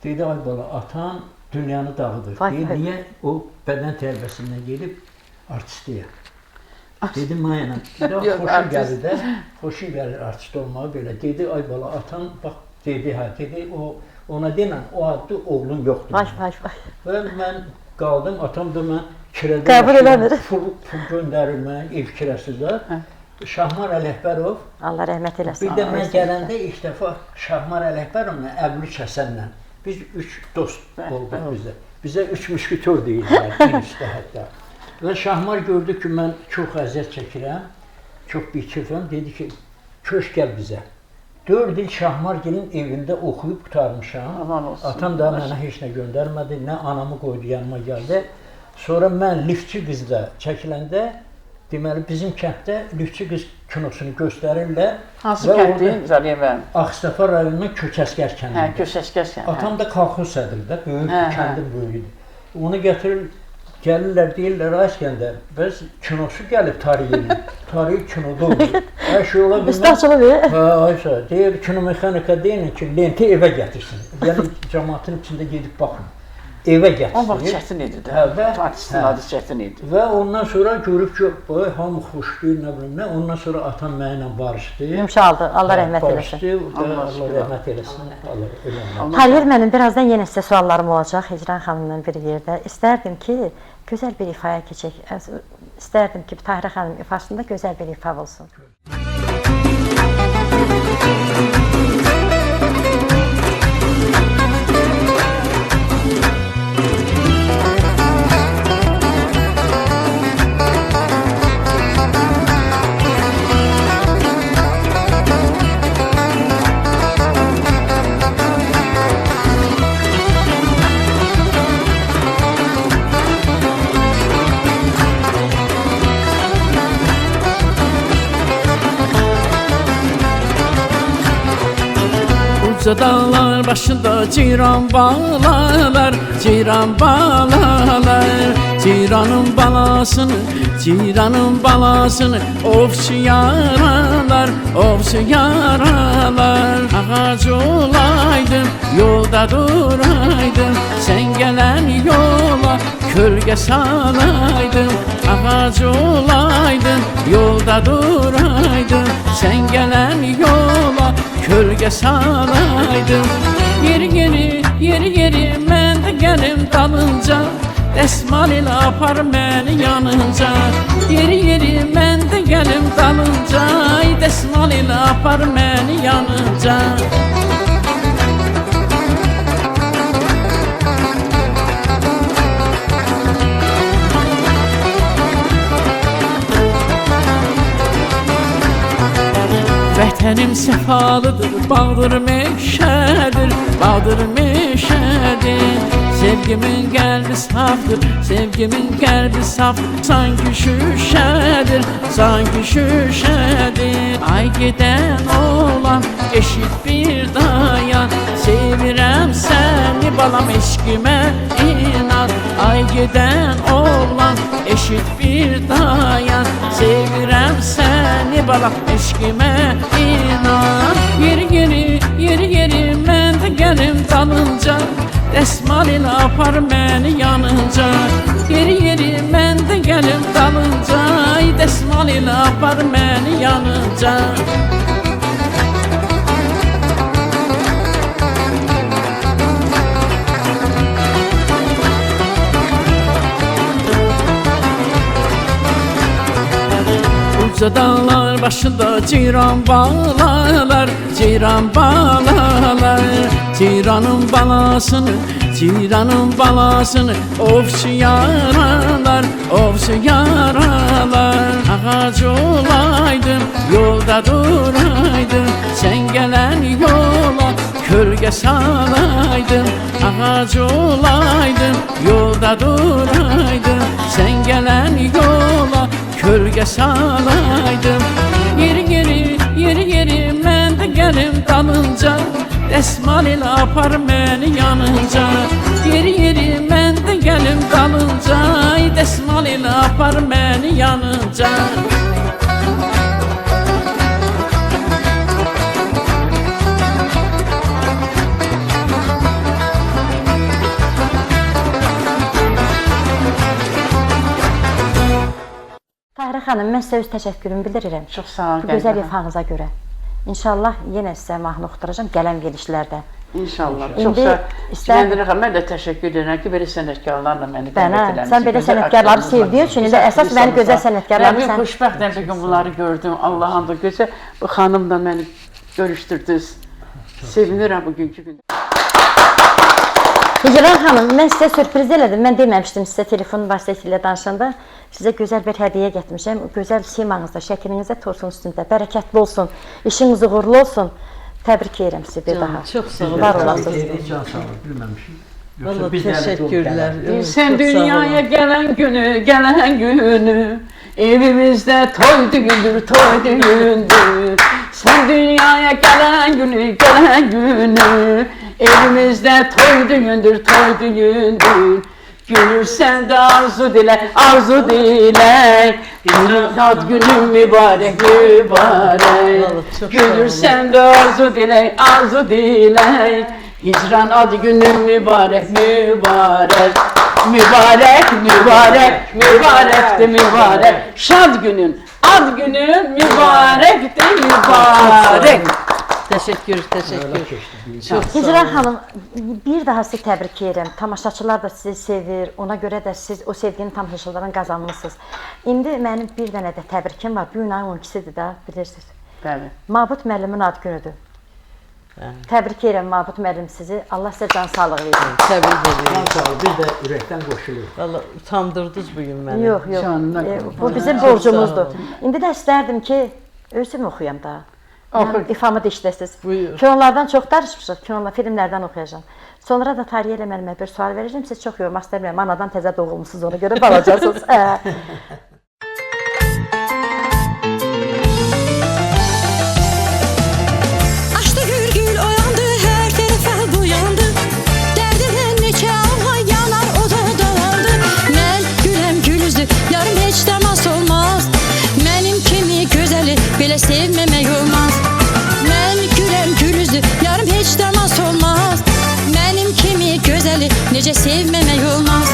dedi, ay bala, atan dünyanı dağıdır. Deyir, niyə o bədən tərbiyəsindən gedib artistliyə? Dedim, Mayana, xoşun gəlir də, xoşun gəlir artist olmağı belə. Dedi, ay bala, atan, bax, dedi, ona denən, o adlı oğlum yoxdur. Və mən qaldım, atam da mən kirədə pul göndərir mən, ev kirəsizdə. Şahmar Ələkbərov, Allah rəhmət eləsin. Bir də mən gələndə ilk dəfə Şahmar Ələkbərovla Əbli Kəsənlə, biz 3 dost olduq bizdə. Bizə 3 müşketör deyirlər, inişdə hətta. Və Şahmar gördü ki, mən çox əziyyət çəkirəm, çox biçifəm, dedi ki, köş gəl bizə. 4 il Şahmargilin evində oxuyub qutarmışam. Atam da mənə heç nə göndərmədi, nə anamı qoydu yanıma gəldi. Sonra mən Liftçi qızda çəkiləndə, deməli, bizim kənddə Liftçi qız kinosunu göstərirlər. Hansı kənddir? Zəliyevə? Ağstafa rayonunun Köçəskər kəndində. Hə, Köçəskər kəndi. Atam da kolxoz sədrdə, böyük kəndin böyüdür. Onu gətirir, gəlirlər, deyirlər, ay İskəndər, bəs kinosu gəlib tarihi kinoda olur. Hər şey ola bilməz. Üstadçılıq verir. Hə, Ayşə, deyir, kinomexanika deyin ki, lenti evə gətirsin. Yəni, cəmaatın içində gedib baxın. Evə gətirsin. O vaxt çətin idi də, artistin adı çətin idi. Və ondan sonra görüb ki, hamı xoşlayır, nə bilim nə, ondan sonra atam mənimlə barışdı. Yumşaldı, Allah rəhmət eləsin. Barışdı, Allah rəhmət eləsin. Xəlil, mənim birazdan yenə sizə suallarım olacaq Hicran xanımla bir yerdə. İstərdim ki, gözəl bir ifaya keçək. İstərdim ki, Tahirə xanım ifasında gözəl bir ifa olsun. Uca dağlar başında ceyran bağlarlar, ceyran bağlarlar. Ceyranın balasını ofçu yaralar, ofçu yaralar. Ağac olaydım, yolda duraydım, sen gelen yola kölge salaydım. Ağac olaydım, yolda duraydım, sen gelen yola kölge salaydım. Yeri geri mən də gəlim dalınca, dəsmal ilə apar məni yanınca. Yeri mən də gəlim dalınca, dəsmal ilə apar məni yanınca. Vətənim səfalıdır, bağdır meşədir, bağdır meşədir. Sevgimin qəlbi safdır, sevgimin qəlbi safdır. Sanki şüşədir, sanki şüşədir. Ay gedən olan, eşit bir dayan. Sevirəm səni balam, eşqimə inan. Ay gedən olan, eşit bir dayan. Sevirəm səni balam, eşqimə inan. Yeri mən də gəlim dalınca, dəsmal ilə apar məni yanınca. Yeri mən də gəlim dalınca, dəsmal ilə apar məni yanınca. Uca dağlar başında ceyran bağlarlar, ceyran bağlarlar. Ceyranın balasını ofçu yaralar, ofçu yaralar. Ağac olaydım, yolda duraydım, sen gelen yola kölge salaydım. Ağac olaydım, yolda duraydım, sen gelen yola kölge yaşalaydım. Yeri mən də gəlim dalınca, dəsmal ilə apar məni yanınca. Yeri mən də gəlim dalınca, dəsmal ilə apar məni yanınca. Tahirə xanım, mən sizə öz təşəkkürümü bildirirəm. Çox sağ olun. Bu gözəl ifahınıza görə. İnşallah yenə sizə mahnı oxuturacam gələn verilişlərdə. İnşallah. Çox sağ olun. Mən də təşəkkür edirəm ki, belə sənətkarlarla məni dəvət eləmişsiniz. Sən belə sənətkarları sevdiyi üçün indi əsas məni gözəl sənətkarlar. Mən xoşbəxtəm bir gün bunları gördüm. Allah'ın da gözəl. Bu xanımla məni görüşdürdünüz. Sevinirəm bugünkü gün. Hicran xanım, mən sizə sürpriz elədim. Mən deməmişdim sizə telefon vasitəsilə danışanda. Sizə gözəl bir hədiyyə gətirmişəm. Gözəl simanızda, şəklinizdə torsun üstündə. Bərəkətli olsun, işiniz uğurlu olsun. Təbrik edirəm sizi bir daha. Çox sağ olun. Var olasınız. Can sağ olun, bilməmişim. Valla təşəkkürlər. Sən dünyaya gələn günü, evimizdə toy düğündür. Sən dünyaya gələn günü, evimizdə toy düğündür. Gülürsən də arzu dilək, ad günün mübarək. Gülürsən də arzu dilək, hicran ad günün mübarəkdir, mübarək. Şad günün, ad günün mübarək. Təşəkkür. Hicran xanım, bir daha sizi təbrik edirəm. Tamaşaçılar da sizi sevir. Ona görə də siz o sevginin tamaşaçılardan qazanmışsınız. İndi mənim bir dənə də təbrikim var. Bu gün ayın 12-sidir də, bilirsiniz. Bəli. Mabud müəllimin ad günüdür. Təbrik edirəm Mabud müəllim sizi. Allah sizə can sağlığı versin. Təbrik edirəm. Can sağ olun, biz də ürəkdən qoşuluruq. Valla utandırdınız bugün məni. Yox. Bu bizim borcumuzdur. İndi də istərdim ki, özüm oxuyam da. İfamı dişləsiz. Kinolardan çox danışmışıq, filmlərdən oxuyacağım. Sonra da Tariyə ilə mənimə bir sual verəcəm. Siz çox yormaq istəmirəm. Anadan təzə doğulmuşsunuz, ona görə balacasınız. Açdı gül oyandı, hər tərəfə boyandı. Dərdindən neçə alma yanar, o da dolandı. Mən güləm gülüzdü, yarım heç dəmas olmaz. Mənim kimi gözəli belə sevməmək olmaz. Mən güləm gülüzdü, yarım heç dəmas olmaz. Mənim kimi gözəli necə sevməmək olmaz.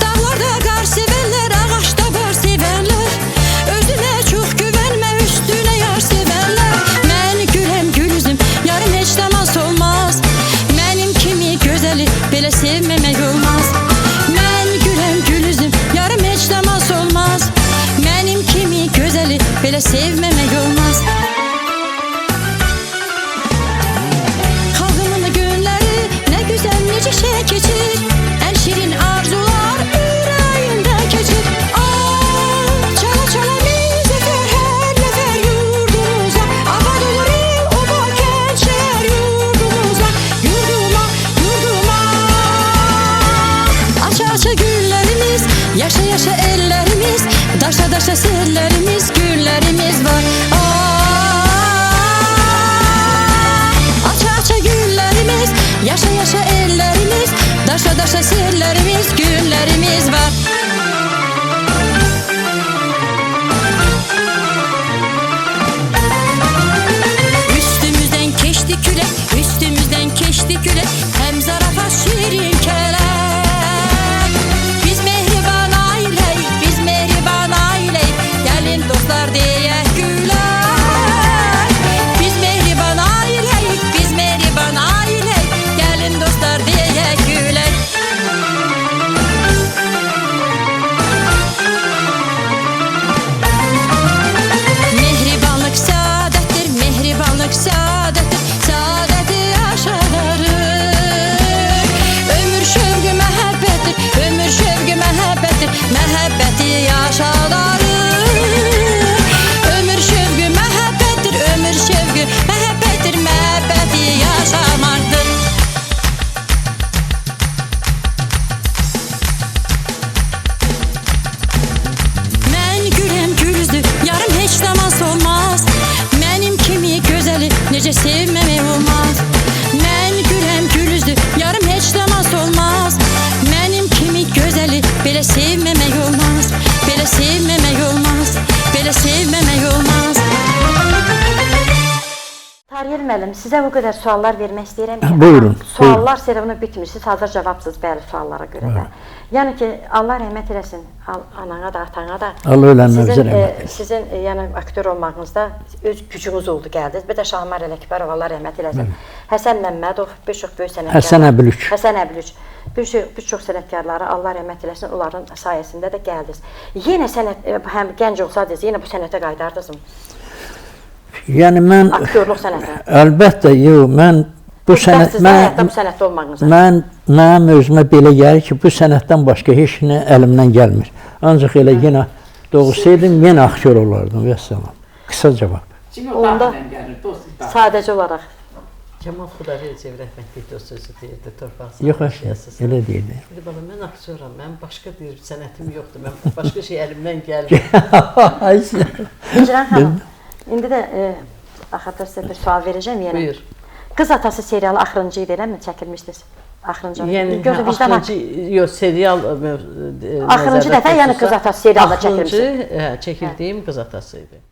Dağlarda qar sevənlər, ağaçda bar sevənlər. Özünə çox güvənmə, üstünə yar sevənlər. Mən güləm gülüzüm, yarım heç dəmas olmaz. Mənim kimi gözəli belə sevməmək olmaz. Mən güləm gülüzüm, yarım heç dəmas olmaz. Mənim kimi gözəli belə sevməmək olmaz. Xalqımın günləri nə gözəl, necə şey keçir. Ən şirin arzular ürəyimdə keçir. Çala çala müzəffər hər nəfər yurdumuza. Abad olur el, oba, kənd, şəhər yurdumuza. Yurduma. Aça güllərimiz, yaşa ellərimiz. Daşa sellərimiz, güllərimiz var. Aça güllərimiz, yaşa ellərimiz. Daşa sellərimiz, güllərimiz var. Üstümüzdən keçdi külək, həm zarafat şirin kələk. Biz mehriban ailəyik, gəlin dostlar deyək gülək. Biz mehriban ailəyik, gəlin dostlar deyək gülək. Mehribanlıq səadətdir, səadəti yaşadarıq. Ömür şövqü məhəbbətdir, məhəbbəti yaşadarıq. müəllim, sizə o qədər suallar vermək istəyirəm ki, Buyurun. Suallar seriyonu bitmir, siz hazır cavabsız bəli suallara görə də. Yəni ki, Allah rəhmət eləsin, anana da, atana da. Allah ölənlərimizə rəhmət eləsin. Sizin yəni aktyor olmağınızda öz gücünüz oldu, gəldiniz. Bir də Şahmar Ələkbərov, Allah rəhmət eləsin. Həsən Məmmədov, bir çox böyük sənətkar. Həsən Əbülüç. Həsən Əbülüç. Bir çox sənətkarlara Allah rəhmət eləsin, onların sayəsində də gəldiniz. Yenə sənət, həm gənc olsaydınız, yenə bu sənətə qayıdardınızmı? Yəni mən aktyorluq sənətə. Əlbəttə, yox, mən bu sənət mənim özümə belə gəlir ki, bu sənətdən başqa heç nə əlimdən gəlmir. Ancaq elə yenə doğsaydım, yenə aktyor olardım. Vəssalam. Qısa cavab. Onda sadəcə olaraq Kemal Xudaveriyev rəhmətli o sözü deyirdi, torpaq yox, elə deyildi. Bala, mən aktyoram, mənim başqa bir sənətim yoxdur, mən başqa şey əlimdən gəlmir. Hicran xanım, indi də axırda sizə bir sual verəcəm yenə. Buyur. Qız Atası serialı axırıncı idi, eləmi çəkilmişdiniz? Axırıncı. Yəni axırıncı, yox, serial axırıncı dəfə, yəni Qız Atası serialında çəkilmişsiniz. Axırıncı çəkildiyim Qız Atası idi.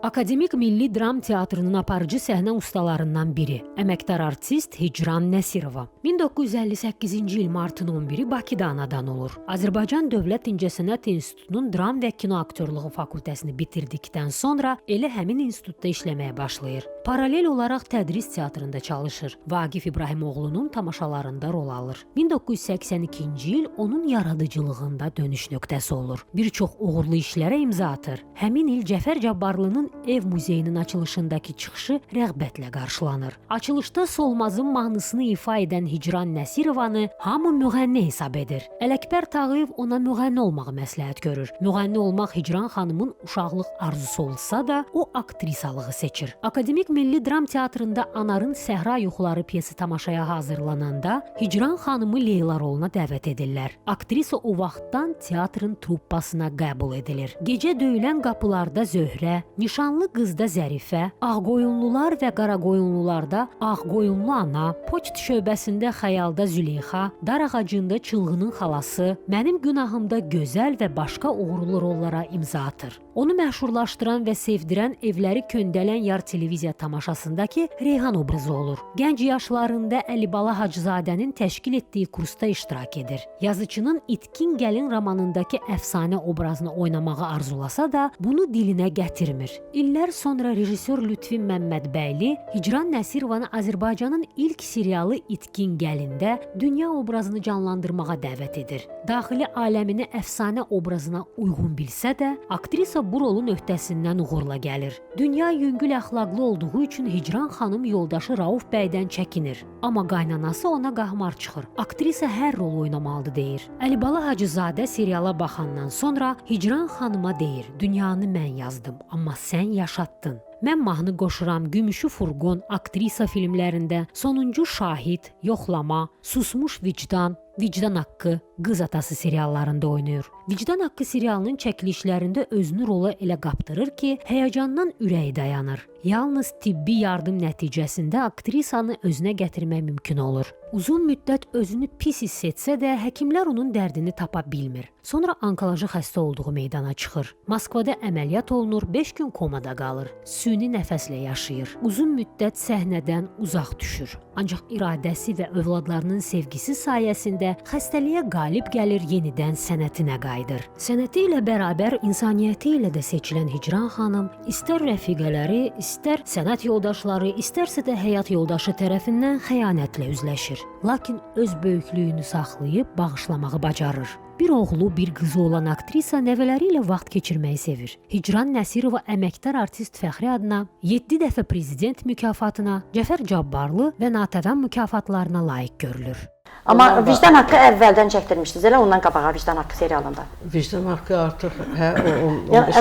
Akademik Milli Dram Teatrının aparıcı səhnə ustalarından biri, əməkdar artist Hicran Nəsirova. 1958-ci il martın 11-i Bakıda anadan olur. Azərbaycan Dövlət İncəsənət İnstitutunun Dram və Kino Aktyorluğu fakültəsini bitirdikdən sonra elə həmin institutda işləməyə başlayır. Paralel olaraq tədris teatrında çalışır. Vaqif İbrahimoğlu'nun tamaşalarında rol alır. 1982-ci il onun yaradıcılığında dönüş nöqtəsi olur. Bir çox uğurlu işlərə imza atır. Həmin il Cəfər Cabbarlının Ev muzeyinin açılışındakı çıxışı rəğbətlə qarşılanır. Açılışda Solmazın mahnısını ifa edən Hicran Nəsirovanı hamı müğənni hesab edir. Ələkbər Tağıyev ona müğənni olmağı məsləhət görür. Müğənni olmaq Hicran xanımın uşaqlıq arzusu olsa da, o aktrisalığı seçir. Akademik Milli Dram Teatrında Anarın Səhra Yuxuları piyesi tamaşaya hazırlananda Hicran xanımı Leyla roluna dəvət edirlər. Aktrisa o vaxtdan teatrın truppasına qəbul edilir. Gecə döyülən qapılarda Zöhrə, Nişanlı qızda Zərifə, Ağqoyunlular və Qaraqoyunlularda Ağqoyunlu ana, Poçt şöbəsində Xəyalda Züleyxa, Dar ağacında Çılğının xalası, Mənim günahımda Gözəl və başqa uğurlu rollara imza atır. Onu məşhurlaşdıran və sevdirən Evləri Köndələn Yar televiziya tamaşasındakı Reyhan obrazı olur. Gənc yaşlarında Əlibala Hacızadənin təşkil etdiyi kursda iştirak edir. Yazıçının İtkin Gəlin romanındakı əfsanə obrazını oynamağı arzulasa da, bunu dilinə gətirmir. İllər sonra rejissor Lütfi Məmmədbəyli Hicran Nəsirovanı Azərbaycanın ilk serialı İtkin Gəlində dünya obrazını canlandırmağa dəvət edir. Daxili aləmini əfsanə obrazına uyğun bilsə də, aktrisa bu rolun öhdəsindən uğurla gəlir. Dünya yüngül əxlaqlı olduğu üçün Hicran xanım yoldaşı Rauf bəydən çəkinir. Amma qaynanası ona qahmar çıxır. Aktrisa hər rol oynamalıdır deyir. Əlibala Hacızadə seriala baxandan sonra Hicran xanıma deyir, dünyanı mən yazdım, amma sən yaşatdın. Mən mahnı qoşuram, Gümüşü Furqon, aktrisa filmlərində, Sonuncu Şahid, Yoxlama, Susmuş Vicdan, Vicdan Haqqı, Qız Atası seriallarında oynayır. Vicdan Haqqı serialının çəkilişlərində özünü rola elə qaptırır ki, həyəcandan ürəyi dayanır. Yalnız tibbi yardım nəticəsində aktrisanı özünə gətirmək mümkün olur. Uzun müddət özünü pis hiss etsə də, həkimlər onun dərdini tapa bilmir. Sonra onkoloji xəstə olduğu meydana çıxır. Moskvada əməliyyat olunur, 5 gün komada qalır. Süni nəfəslə yaşayır. Uzun müddət səhnədən uzaq düşür. Ancaq iradəsi və övladlarının sevgisi sayəsində xəstəliyə qalib gəlir, yenidən sənətinə qayıdır. Sənəti ilə bərabər insaniyyəti ilə də seçilən Hicran xanım istər rəfiqələri, istər sənət yoldaşları, istərsə də həyat yoldaşı tərəfindən xəyanətlə üzləşir. Lakin öz böyüklüyünü saxlayıb bağışlamağı bacarır. Bir oğlu, bir qızı olan aktrisa nəvələri ilə vaxt keçirməyi sevir. Hicran Nəsirova əməkdar artist fəxri adına 7 dəfə prezident mükafatına, Cəfər Cabbarlı və Natəvan mükafatlarına layiq görülür. Amma Vicdan Haqqı əvvəldən çəkdirmişdiniz, elə ondan qabağa Vicdan Haqqı serialında. Vicdan Haqqı artıq,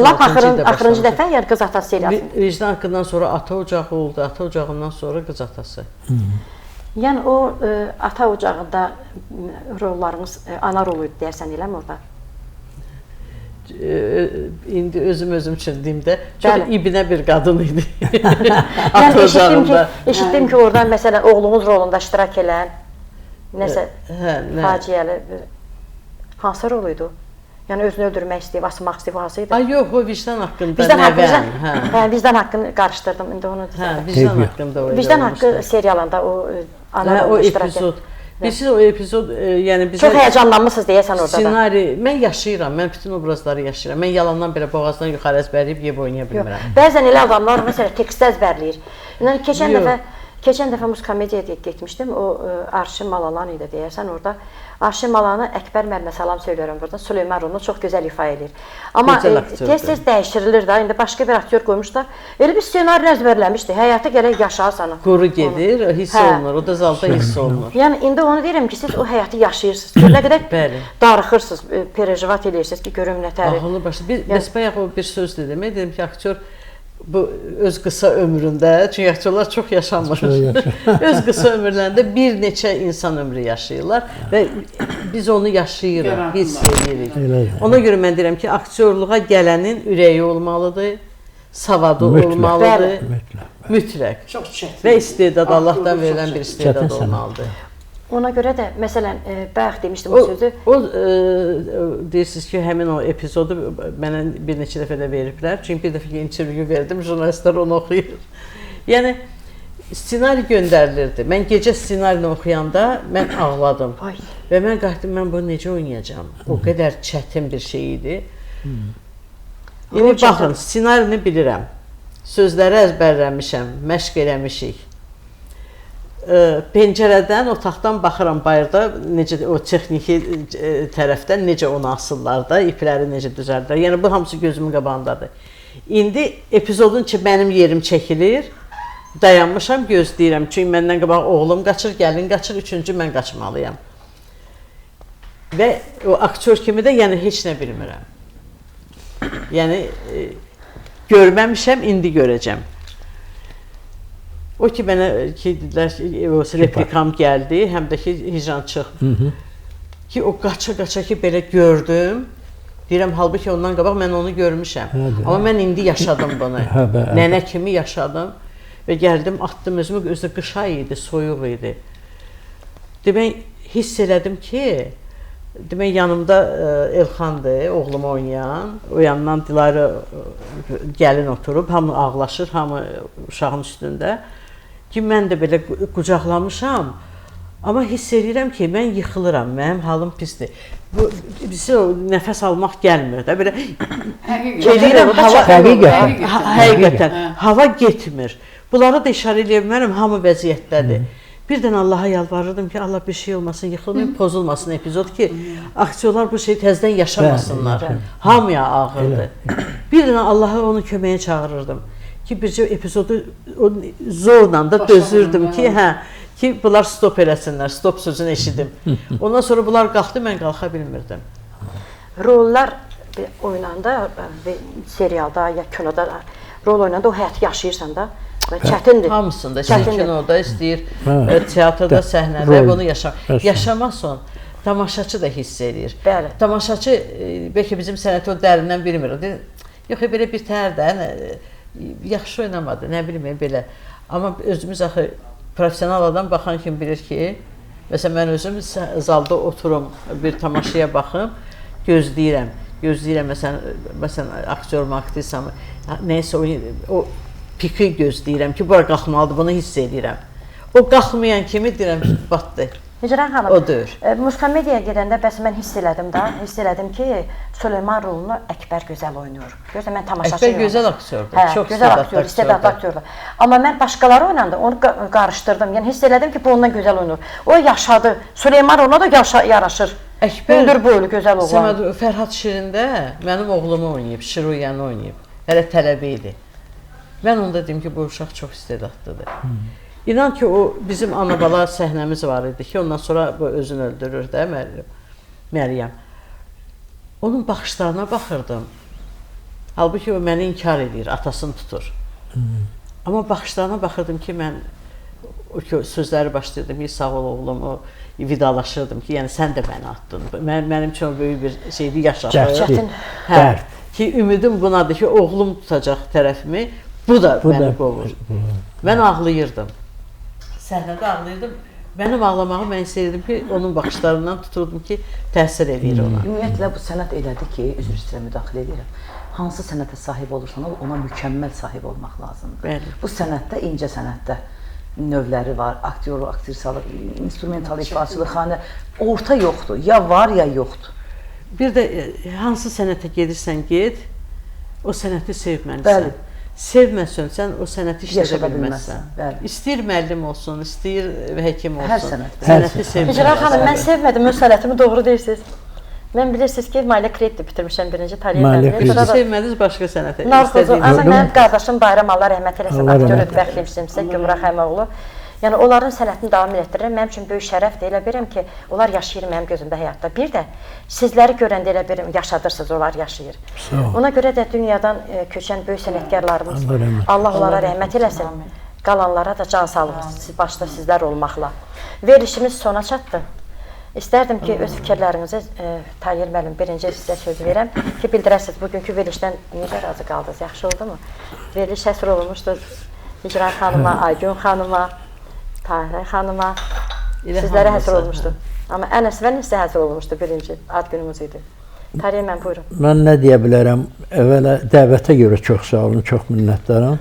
lap axırıncı dəfə, yəni Qız Atası serialında. Vicdan Haqqından sonra Ata Ocağı oldu, Ata Ocağından sonra Qız Atası. Yəni o Ata Ocağında rollarınız ana roluydu deyərsən, eləmi orada? İndi özüm üçün deyim də, çox ibinə bir qadın idi. Ata Yəni Ocağında. eşitdim ki, oradan məsələn oğlunuz rolunda iştirak elən, nəsə faciəli, hansı roluydu? Yəni özünü öldürmək istəyib, asmaq istəyib, hansı idi? Ay yox, o vicdan haqqında Vicdan haqqı, nəvən. hə, vicdan haqqını qarışdırdım indi onu. Hə, vicdan haqqında o. Vicdan haqqı serialında o ana o epizod. Bilirsiniz o epizod, yəni bizə çox həyəcanlanmısınız deyəsən orada da. Ssenari, mən yaşayıram, mən bütün obrazları yaşayıram. Mən yalandan belə boğazdan yuxarı əzbərləyib yeb oynaya bilmirəm. Bəzən elə adamlar məsələn tekst əzbərləyir. Yəni keçən dəfə Muskomediyaya getmişdim. O Arşin Malalan idi deyəsən orada. Arşin Malanı Əkbər müəllimə salam söylüyorum buradan. Süleyman Ronu çox gözəl ifa edir. Amma tez-tez dəyişdirilir də. İndi başqa bir aktyor qoymuşlar. Elə bir ssenari əzbərləmişdi. Həyatı gərək yaşasan. Quru gedir, hiss olunur. O da zalda hiss olunur. Yəni indi onu deyirəm ki, siz o həyatı yaşayırsınız. Nə qədər darıxırsınız, perejvat edirsiniz ki, görüm nətəri. Ağlı başlı. Bəs bayaq o bir söz dedim. Dedim ki, aktyor bu öz qısa ömründə, çünki aktyorlar çox yaşamır. Öz qısa ömürlərində bir neçə insan ömrü yaşayırlar və biz onu yaşayırıq, hiss edirik. Ona görə mən deyirəm ki, aktyorluğa gələnin ürəyi olmalıdır, savadı olmalıdır. Mütləq. Və istedad, Allahdan verilən bir istedad olmalıdır. Ona görə də, məsələn, bayaq demişdim o sözü. O deyirsiniz ki, həmin o epizodu mənə bir neçə dəfə də veriblər. Çünki bir dəfə ki, intervyu verdim, jurnalistlər onu oxuyur. Yəni, ssenari göndərilirdi. Mən gecə ssenarini oxuyanda mən ağladım. Və mən qalxdım, mən bunu necə oynayacağam? O qədər çətin bir şey idi. İndi baxın, ssenarini bilirəm. Sözləri əzbərləmişəm, məşq eləmişik. Pəncərədən, otaqdan baxıram bayırda, necə o texniki tərəfdən necə onu asırlar da, ipləri necə düzərdilər. Yəni, bu hamısı gözümün qabağındadır. İndi epizodun ki, mənim yerim çəkilir, dayanmışam, gözləyirəm. Çünki məndən qabaq oğlum qaçır, gəlin qaçır, üçüncü mən qaçmalıyam. Və o aktyor kimi də yəni heç nə bilmirəm. Yəni, görməmişəm, indi görəcəm. O ki, mənə dedilər ki, replikam gəldi, həm də ki, hicran çıx. Ki, o qaça-qaça ki, belə gördüm. Deyirəm, halbuki ondan qabaq mən onu görmüşəm. Amma mən indi yaşadım bunu. Nənə kimi yaşadım. Və gəldim, atdım özümü, özü qış ayı idi, soyuq idi. Demək, hiss elədim ki, demək, yanımda Elxandır, oğlumu oynayan. O yandan Dilarə gəlin oturub, hamı ağlaşır, hamı uşağın üstündə. Ki, mən də belə qucaqlamışam, amma hiss edirəm ki, mən yıxılıram, mənim halım pisdir. Bizə nəfəs almaq gəlmir də, belə həqiqətən, hava getmir. Bunları da işarə edə bilmərəm, hamı vəziyyətdədir. Birdən Allaha yalvarırdım ki, Allah bir şey olmasın, yıxılmayın, pozulmasın epizod ki, aktyorlar bu şeyi təzdən yaşamasınlar. Hamıya ağırdır. Birdən Allaha onu köməyə çağırırdım. Ki, bircə epizodu zorla da dözürdüm ki, bunlar stop eləsinlər, stop sözünü eşidim. Ondan sonra bunlar qalxdı, mən qalxa bilmirdim. Rollar oynanda, serialda ya kinoda rol oynanda o həyatı yaşayırsan da, çətindir. Hamısında, istəyir kinoda, istəyir teatrda, səhnədə bunu yaşamasın. Tamaşaçı da hiss edir. Tamaşaçı, bəlkə bizim sənəti o dərindən bilmir. Yox, belə bir təhər də, yaxşı oynamadı, nə bilməyim belə. Amma özümüz axı profesional adam baxan kimi bilir ki, məsələn, mən özüm zalda oturum, bir tamaşaya baxım, gözləyirəm. Məsələn, aktyorum, aktrisam, neysə o piki gözləyirəm ki, bura qalxmalıdır, bunu hiss edirəm. O qalxmayan kimi deyirəm ki, batdı. Hicran xanım, odur. Muskomediyaya gedəndə bəs mən hiss elədim ki, Süleyman rolunu Əkbər gözəl oynayır. Görürsən, mən tamaşaçıyım. Əkbər gözəl aktyordur, çox istedadlı aktyordur. Amma mən başqaları oynanda onu qarışdırdım. Yəni hiss elədim ki, bu ondan gözəl oynayır. O yaşadı. Süleyman ona da yaraşır. Hündür boylu, gözəl oğlan. Fərhad Şirində mənim oğlumu oynayıb, Şiruyanı oynayıb. Hələ tələbə idi. Mən onda dedim ki, bu uşaq çox istedadlıdır. İnan ki, o bizim ana-bala səhnəmiz var idi ki, ondan sonra özünü öldürür də Məryəm. Onun baxışlarına baxırdım. Halbuki o məni inkar edir, atasını tutur. Amma baxışlarına baxırdım ki, mən sözləri başlayırdım ki, sağ ol oğlum, o vidalaşırdım ki, yəni sən də məni atdın. Mənim üçün böyük bir şeydi, yaşadı. Ki, ümidim bunadır ki, oğlum tutacaq tərəfimi, bu da məni qovur. Mən ağlayırdım. Səhnədə ağlayırdım. Mənim ağlamağı mən istəyirdim ki, onun baxışlarından tuturdum ki, təsir eləyir ona. Ümumiyyətlə bu sənət elədi ki, üzr istəyirəm, müdaxilə edirəm. Hansı sənətə sahib olursan, ona mükəmməl sahib olmaq lazımdır. Bəli. Bu sənətdə, incə sənətdə növləri var, aktyorluq, aktrisalıq, instrumental ifaçılıq, orta yoxdur, ya var, ya yoxdur. Bir də hansı sənətə gedirsən, get, o sənəti sevməlisən. Bəli. Sevməsən, sən o sənəti işlədə Yaşada bilməzsən. Bəli. İstəyir müəllim olsun, istəyir həkim olsun. Hər sənət. Sənəti sevməlisən. Hicran xanım, mən sevmədim öz sənətimi, doğru deyirsiniz. Mən bilirsiniz ki, maliyyə krediti bitirmişəm birinci taliyə. Sevmədiniz başqa sənətə. Narkozu, amma mənim qardaşım Bayram Allah rəhmət eləsin, aktyor Ödbəxlimsimsə, Gümrah Həmoğlu. Yəni, onların sənətini davam etdirirəm. Mənim üçün böyük şərəfdir. Elə bilirəm ki, onlar yaşayır mənim gözümdə həyatda. Bir də sizləri görəndə elə bilirəm, yaşadırsınız, onlar yaşayır. Ona görə də dünyadan köçən böyük sənətkarlarımız, Allah onlara rəhmət eləsin. Qalanlara da can sağlığı, başda sizlər olmaqla. Verilişimiz sona çatdı. İstərdim ki, öz fikirlərinizi Tayyir müəllim, birinci sizə söz verəm ki, bildirəsiniz, bugünkü verilişdən necə razı qaldınız, yaxşı oldu mu? Veriliş həsr olunmuşdur Hicran xanıma, Aygün xanıma, Tahirə xanıma, sizlərə həsr olunmuşdur. Amma ən əsvən sizə həsr olunmuşdur, birinci ad günümüz idi. Tayyir müəllim, buyurun. Mən nə deyə bilərəm, əvvəla dəvətə görə çox sağ olun, çox minnətdaram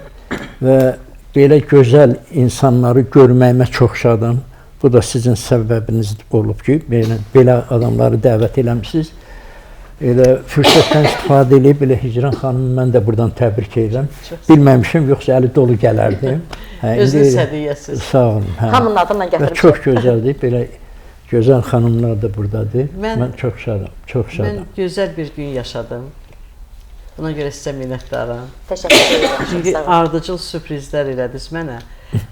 və belə gözəl insanları görməyimə çox şadam. Bu da sizin səbəbiniz olub ki, belə adamları dəvət eləmişsiniz. Elə fürsətdən istifadə edib, elə Hicran xanımı mən də buradan təbrik edirəm. Bilməmişim, yoxsa əli dolu gələrdim. Özünüz sədiyyəsiz. Sağ olun. Hamının adından gətirmişəm. Çox gözəldir, belə gözəl xanımlar da buradadır. Mən çox şadam, çox şadam. Mən gözəl bir gün yaşadım. Buna görə sizə minnətdaram. Təşəkkür edirəm. Çünki ardıcıl sürprizlər elədiniz mənə.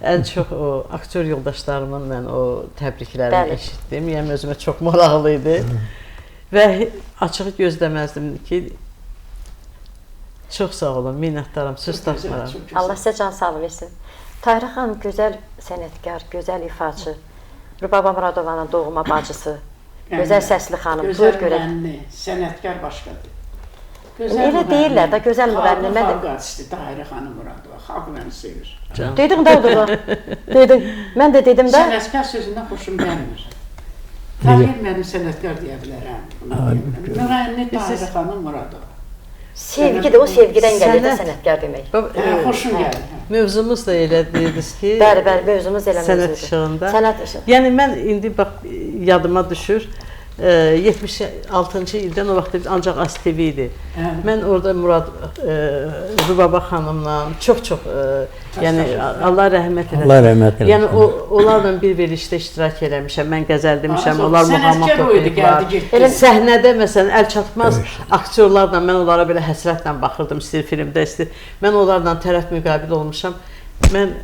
Ən çox o aktyor yoldaşlarımın mən o təbriklərini eşitdim. Yəni özümə çox maraqlı idi. Və açığı gözləməzdim ki, çox sağ olun, minnətdaram, söz tapmaram. Allah sizə can sağlığı versin. Tahirə xanım gözəl sənətkar, gözəl ifaçı, Rübaba Muradovanın doğma bacısı, gözəl səsli xanım. Gözəl müğənni, sənətkar başqadır. Elə deyirlər də, gözəl müğənni. Xalq artisti Tahirə xanım Muradova, xalq məni sevir. Dedim də o da, dedim, mən də dedim də. Sənətkar sözündən xoşum gəlmir. Tahir mənim sənətkar deyə bilərəm. Müğənni Tahirə xanım Muradova. Sevgi də o sevgidən gəlir də sənətkar demək. Xoşum gəlir. Mövzumuz da elə deyirdiniz ki, bəli, mövzumuz elə sənət işığında. Sənət işığı. Yəni mən indi bax yadıma düşür. 76-cı ildən o vaxt ancaq ASTV idi. Mən orada Rübaba xanımla çox yəni Allah rəhmət eləsin. Allah rəhmət eləsin. Yəni onlarla bir verilişdə iştirak eləmişəm. Mən qəzəl demişəm, onlar muğamat oxuyublar. Səhnədə məsələn əl çatmaz aktyorlarla mən onlara belə həsrətlə baxırdım, istəyir filmdə, istəyir. Mən onlarla tərəf müqabil olmuşam. Mən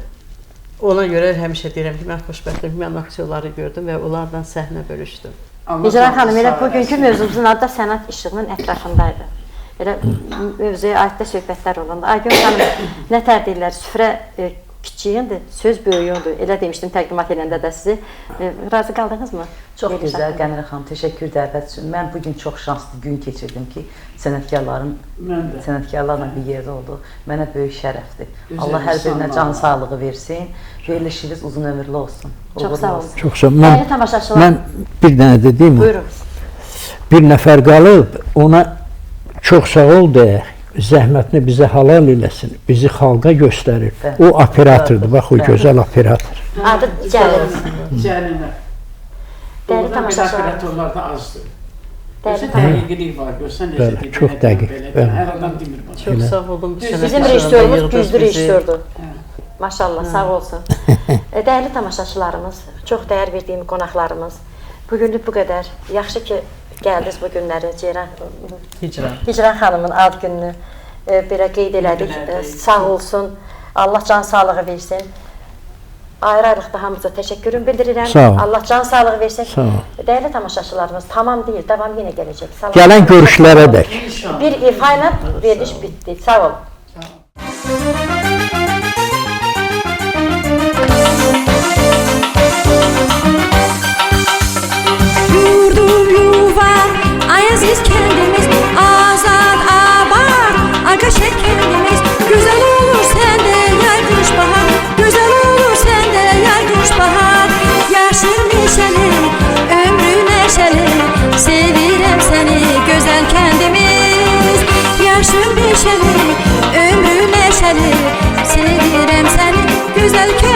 ona görə həmişə deyirəm ki, mən xoşbəxtəm ki, mən aktyorları gördüm və onlarla səhnə bölüşdüm. Hicran xanım, elə bugünkü mövzumuzun adı da sənət işığının ətrafındaydı. Elə mövzuya aid də söhbətlər olundu. Aygün xanım, nə tər deyirlər, süfrə kiçiyindir, söz böyüyündür. Elə demişdim təqdimat edəndə də sizi. Razı qaldınız mı? Çox gözəl, Qəmərə xanım, təşəkkür dəvət üçün. Mən bugün çox şanslı gün keçirdim ki, sənətkarlarla bir yerdə oldu. Mənə böyük şərəfdir. Allah hər birinə can sağlığı versin. Verilişiniz uzun ömürlü olsun. Çox sağ olun. Çox sağ olun. Mən bir dənə dediyim, bir nəfər qalıb, ona çox sağ ol deyək, zəhmətini bizə halal eləsin, bizi xalqa göstərir. O operatordur, bax o gözəl operator. Adı Cəlil. Cəlilə. Dəyərli tamaşaçılar. Operatorlar da azdır. Çox dəqiq. Çox sağ olun. Bizim rejissorumuz güclü rejissordur. Maşallah, sağ olsun. Dəyərli tamaşaçılarımız, çox dəyər verdiyim qonaqlarımız, bugünlük bu qədər. Yaxşı ki, gəldiniz bu günləri Hicran xanımın ad gününü belə qeyd elədik. Sağ olsun, Allah can sağlığı versin. Ayrı-ayrılıqda hamımıza təşəkkürüm bildirirəm. Allah can sağlığı versin. Dəyərli tamaşaçılarımız, tamam deyil, davam yenə gələcək. Gələn görüşlərə dək. Bir ifa ilə veriliş bitdi. Sağ olun. Yurdum yuvam, ay aziz kendimiz, azad abad, arka şeklimiz. Güzel olur sende yay kış bahar, güzel olur sende yay kış bahar. Yaşlı gözəl